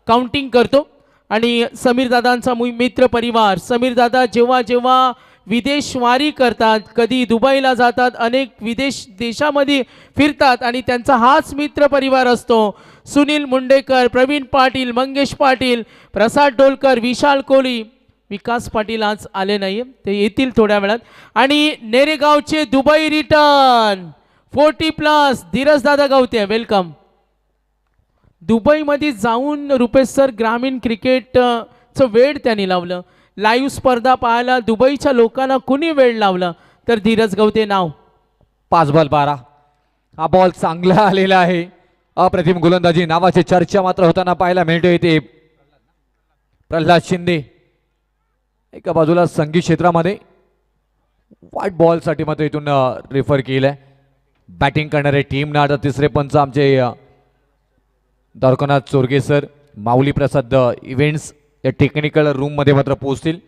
काउंटिंग करतो. आणि समीर दादांचा मित्र परिवार समीर दादा जेव्हा जेव्हा विदेशवारी करतात कधी दुबईला जातात अनेक विदेश देशामध्ये फिरतात आणि त्यांचा हाच मित्र परिवार असतो. सुनील मुंडेकर प्रवीण पाटील मंगेश पाटील प्रसाद डोलकर विशाल कोहली विकास पाटील आज आले नाही ते येतील थोड्या वेळात. आणि नेरेगावचे दुबई रिटर्न 40+ धीरज दादा गावते वेलकम. दुबईमध्ये जाऊन रुपेश सर ग्रामीण क्रिकेटचं वेळ त्यांनी लावलं. लाईव्ह स्पर्धा पाहायला दुबईच्या लोकांना कुणी वेळ लावला तर धीरज गवते नाव. 5 बॉल 12 हा बॉल चांगला आलेला आहे. अप्रतिम गोलंदाजी नावाची चर्चा मात्र होताना पाहायला मिळते. ते प्रल्हाद शिंदे एका बाजूला संगीत क्षेत्रामध्ये व्हाईट बॉल साठी मात्र इथून रेफर केलंय. बॅटिंग करणारे टीम ना आता तिसरे पंच आमचे द्वारकानाथ चोरगे सर माऊली प्रसाद इव्हेंट्स या टेक्निकल रूम मध्ये मात्र पोहोचतील.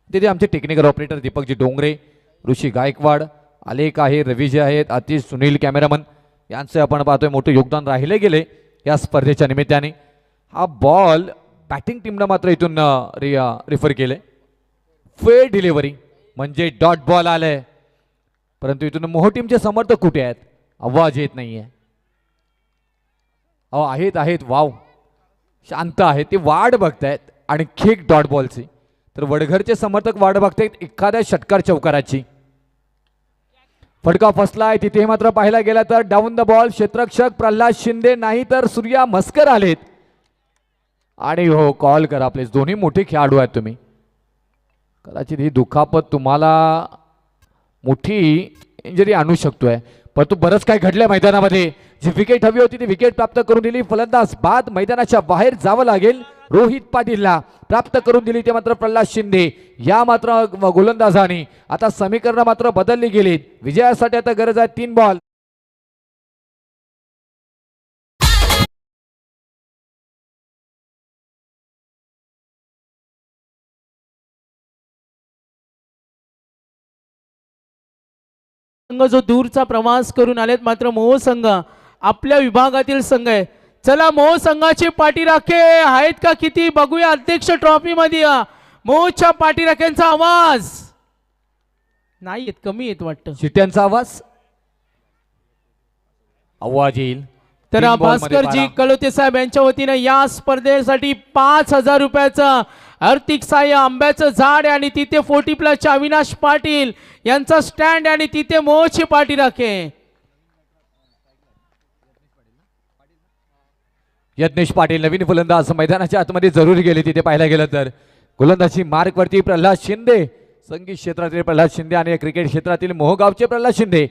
तिथे आमचे टेक्निकल ऑपरेटर दीपकजी डोंगरे ऋषी गायकवाड आलेख आहे रवीजी आहेत आतिश सुनील कॅमेरामन यांचे आपण पाहतोय मोठे योगदान राहिले गेले या स्पर्धेच्या निमित्ताने. हा बॉल बॅटिंग टीमनं मात्र इथून रेफर केले. फेअर डिलिव्हरी म्हणजे डॉट बॉल आलाय परंतु इथून मोह टीमचे समर्थक कुठे आहेत आवाज येत नाहीये. अहो आहेत आहेत वाव शांत आहेत ते वाट बघतायत आणि किक डॉट बॉलची तर वडघरचे समर्थक वाट बघतायत एखाद्या षटकार चौकाराची. फटका फसलाय तिथे मात्र पाहायला गेला तर डाऊन द बॉल क्षेत्ररक्षक प्रल्हाद शिंदे नाही तर सूर्या मस्कर आलेत. आणि हो कॉल करा प्लीज, दोन्ही मोठे खेळाडू आहेत तुम्ही. कदाचित ही दुखापत तुम्हाला मोठी इंजरी आणू शकतोय, परंतु बरंच काय घडलंय मैदानामध्ये. जी विकेट हवी होती ती विकेट प्राप्त करून दिली. फलंदाज बाद मैदानाच्या बाहेर जावं लागेल. रोहित पाटीलला प्राप्त करून दिली ते मात्र प्रल्हाद शिंदे. या मात्र गोलंदाजांनी आता समीकरण मात्र बदलली गेलीत. विजयासाठी आता गरज आहे 3 बॉल. संघ जो दूरचा प्रवास करून आलेत, मात्र मोह संघ आपल्या विभागातील संघ आहे. चला मोह संघाची पाठीराखे आहेत का किती बघूया अध्यक्ष ट्रॉफी मध्ये. मोहच्या पाठीराख्यांचा आवाज नाही येत, कमी येत वाटतं. शिट्यांचा आवाज येईल. तर 3 बॉलमध्ये भास्करजी 12. कलोते साहेब यांच्या वतीनं या स्पर्धेसाठी 5,000 रुपयाचं आर्थिक सहाय्य आंब्याचं झाड आहे आणि तिथे 40+ अविनाश पाटील यांचा स्टँड आणि तिथे मोहची पाठीराखे. यज्ञेश पाटील नवीन फलंदाज मैदानाच्या आतमध्ये जरूर गेले. तिथे पाहायला गेलं तर गोलंदाजी मार्क वरती प्रल्हाद शिंदे, संगीत क्षेत्रातील प्रल्हाद शिंदे आणि क्रिकेट क्षेत्रातील मोहगावचे प्रल्हाद शिंदे.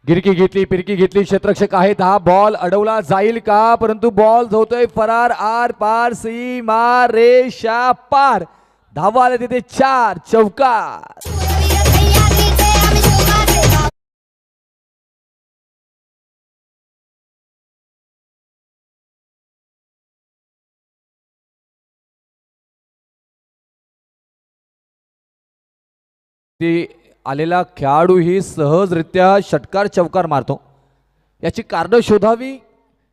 गिरकी घेतली, फिरकी घेतली, क्षेत्ररक्षक आहेत. हा बॉल अडवला जाईल का, परंतु बॉल होतोय फरार. आर पार सीमा रेषा पार. धावा आले तिथे 4 चौकार. आलेला खेळाडू ही सहजरित्या षटकार चौकार मारतो. याची कारणं शोधावी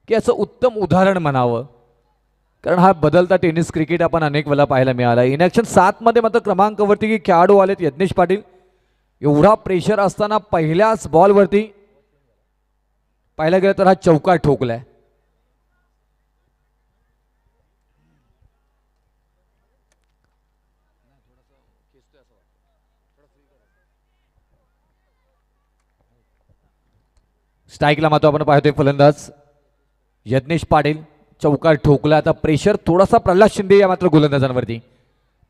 की याचं उत्तम उदाहरण म्हणावं, कारण हा बदलता टेनिस क्रिकेट आपण अनेक वेळा पाहायला मिळाला. इनॅक्शन 7 मध्ये मात्र क्रमांकावरती की खेळाडू आलेत यज्ञेश पाटील. एवढा प्रेशर असताना पहिल्याच बॉलवरती पाहायला गेलं तर हा चौकार ठोकलाय. स्ट्राईकला मात्र आपण पाहतोय फलंदाज यज्ञेश पाटील. चौकार ठोकला. आता प्रेशर थोडासा प्रल्हाद शिंदे या मात्र गोलंदाजांवरती.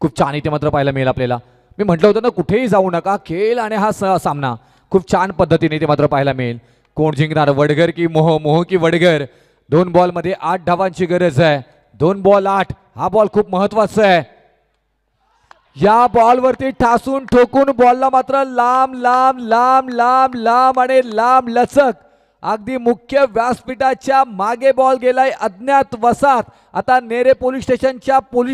खूप छान इथे मात्र पाहायला मिळेल आपल्याला. मी म्हटलं होतं ना कुठेही जाऊ नका, खेळ आणि हा सामना खूप छान पद्धतीने इथे मात्र पाहायला मिळेल. कोण जिंकणार, वडगर की मोह, मोह की वडगर. 2 बॉलमध्ये 8 धावांची गरज आहे. 2 बॉल 8. हा बॉल खूप महत्वाचा आहे. या बॉलवरती ठासून ठोकून बॉलला मात्र लांब लांब लांब लांब लांब आणि लांब लचक अगदी मुख्य व्यासपीठाच्या मागे बॉल गेलाय अज्ञात वसात. आता नेरे पोलीस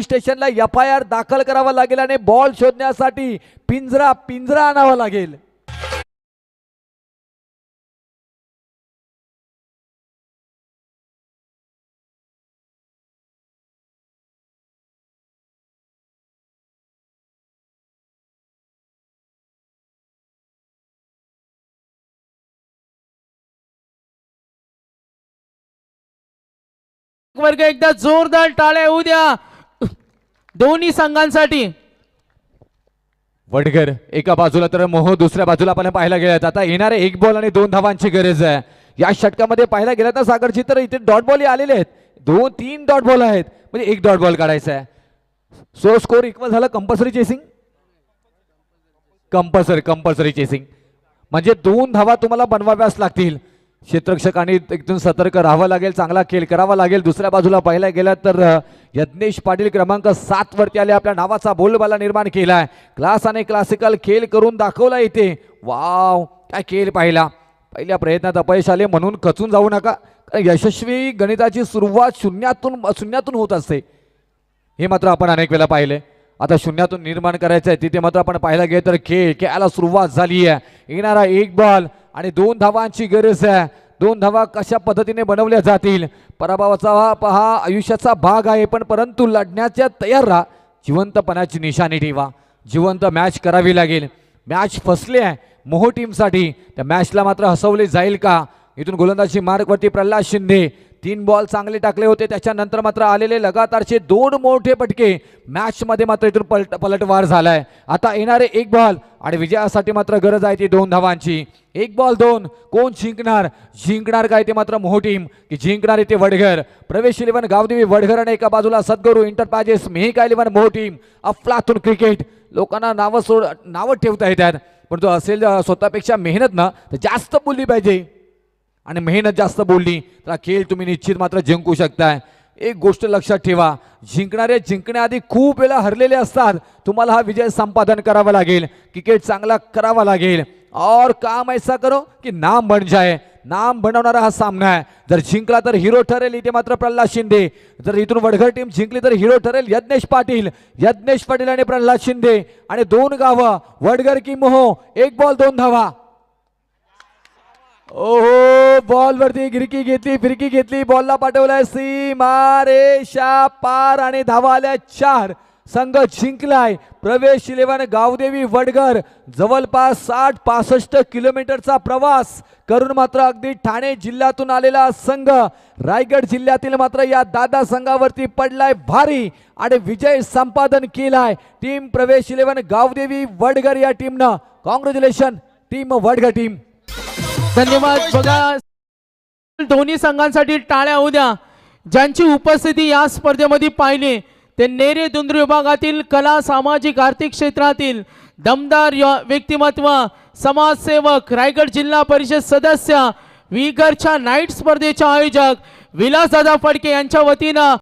स्टेशनला FIR दाखल करावा लागेल आणि बॉल शोधण्यासाठी पिंजरा आणावा लागेल. वर्ग एकदा जोरदार टाळ्या होऊ द्या दोन्ही संघांसाठी. वडगर एका बाजूला तर मोह दुसऱ्या बाजूला आपण पाहायला गेल्यात. आता येणारे 1 बॉल आणि 2 धावांची गरज आहे. या षटकामध्ये पाहायला गेलं तर सागरची तर इथे डॉट बॉल आलेले आहेत. 2-3 डॉट बॉल आहेत, म्हणजे 1 डॉट बॉल काढायचा आहे. सो स्कोर इक्वल झाला. कंपल्सरी चेसिंग, कंपल्सरी चेसिंग म्हणजे 2 धावा तुम्हाला बनवाव्याच लागतील. क्षेत्ररक्षकांनी एकदम सतर्क राहावं लागेल, चांगला खेळ करावा लागेल. दुसऱ्या बाजूला पाहायला गेला तर यज्ञेश पाटील क्रमांक 7 वरती आले. आपल्या नावाचा बोलबाला निर्माण केलाय. क्लास आणि क्लासिकल खेळ करून दाखवला इथे. वाव काय खेळ पाहिला. पहिल्या प्रयत्नात अपयश आले म्हणून खचून जाऊ नका, कारण यशस्वी गणिताची सुरुवात शून्यातून होत असते. हे मात्र आपण अनेक वेळा पाहिले. आता शून्यातून निर्माण करायचं आहे. तिथे मात्र आपण पाहायला गेलं तर खेळायला सुरुवात झाली आहे. येणारा 1 बॉल आणि 2 धावांची गरज आहे. 2 धावा कशा पद्धतीने बनवल्या जातील. पराभवाचा हा आयुष्याचा भाग आहे, परंतु लढण्याच्या तयार राहा. जिवंतपणाची निशाणी ठेवा. जिवंत मॅच करावी लागेल. मॅच फसले आहे मोह टीमसाठी. त्या मॅचला मात्र हसवले जाईल का. इथून गोलंदाजी मार्कवरती प्रल्हाद शिंदे, 3 बॉल चांगले टाकले होते, त्याच्यानंतर मात्र आलेले लगातारचे 2 मोठे फटके मॅच मध्ये मात्र इथून पलटवार झालाय. आता येणारे 1 बॉल आणि विजयासाठी मात्र गरज आहे ती 2 धावांची. 1 बॉल 2. कोण जिंकणार काय ते मात्र मोह टीम की जिंकणार इथे वडघर. प्रवेश 11 गावदेवी वडघर आणि एका बाजूला सद्गुरू इंटरप्राइजेस मेहका 11 मोह टीम. अफलातून क्रिकेट. लोकांना नावं ठेवता येतात, पण तो असेल स्वतःपेक्षा मेहनत ना तर जास्त बोलली पाहिजे, आणि मेहनत जास्त बोलली तर खेळ तुम्ही निश्चित मात्र जिंकू शकताय. एक गोष्ट लक्षात ठेवा, जिंकणारे जिंकण्याआधी खूप वेळा हरलेले असतात. तुम्हाला हा विजय संपादन करावा लागेल, क्रिकेट चांगला करावा लागेल, और काम ऐसा करो की नाम बन जाए. नाम बनवणारा हा सामना आहे. जर जिंकला तर हिरो ठरेल इथे मात्र प्रल्हाद शिंदे. जर इथून वडघर टीम जिंकली तर हिरो ठरेल यज्ञेश पाटील आणि प्रल्हाद शिंदे. आणि 2 गावं वडघर की मोह. 1 बॉल 2 धावा. ओहो, बॉल वरती फिरकी घेतली, बॉलला पाठवलाय सीमा रेषा पार आणि धावा आल्या 4. संघ जिंकलाय. प्रवेश 11 गावदेवी वडघर जवळपास 60-65 किलोमीटरचा प्रवास करून मात्र अगदी ठाणे जिल्ह्यातून आलेला संघ रायगड जिल्ह्यातील मात्र या दादा संघावरती पडलाय भारी आणि विजय संपादन केलाय. टीम प्रवेश 11 गावदेवी वडघर या टीमनं. Congratulation team Vadghar team. धन्यवाद. बघा, दोन्ही संघांसाठी टाळ्या होऊ द्या. ज्यांची उपस्थिती या स्पर्धेमध्ये पाहिली ते नेरे दुंद्र विभागातील कला, सामाजिक, आर्थिक क्षेत्रातील दमदार व्यक्तिमत्व, समाजसेवक, रायगड जिल्हा परिषद सदस्य, विगरच्या नाईट स्पर्धेचे आयोजक विलासदादा फडके यांच्या वतीनं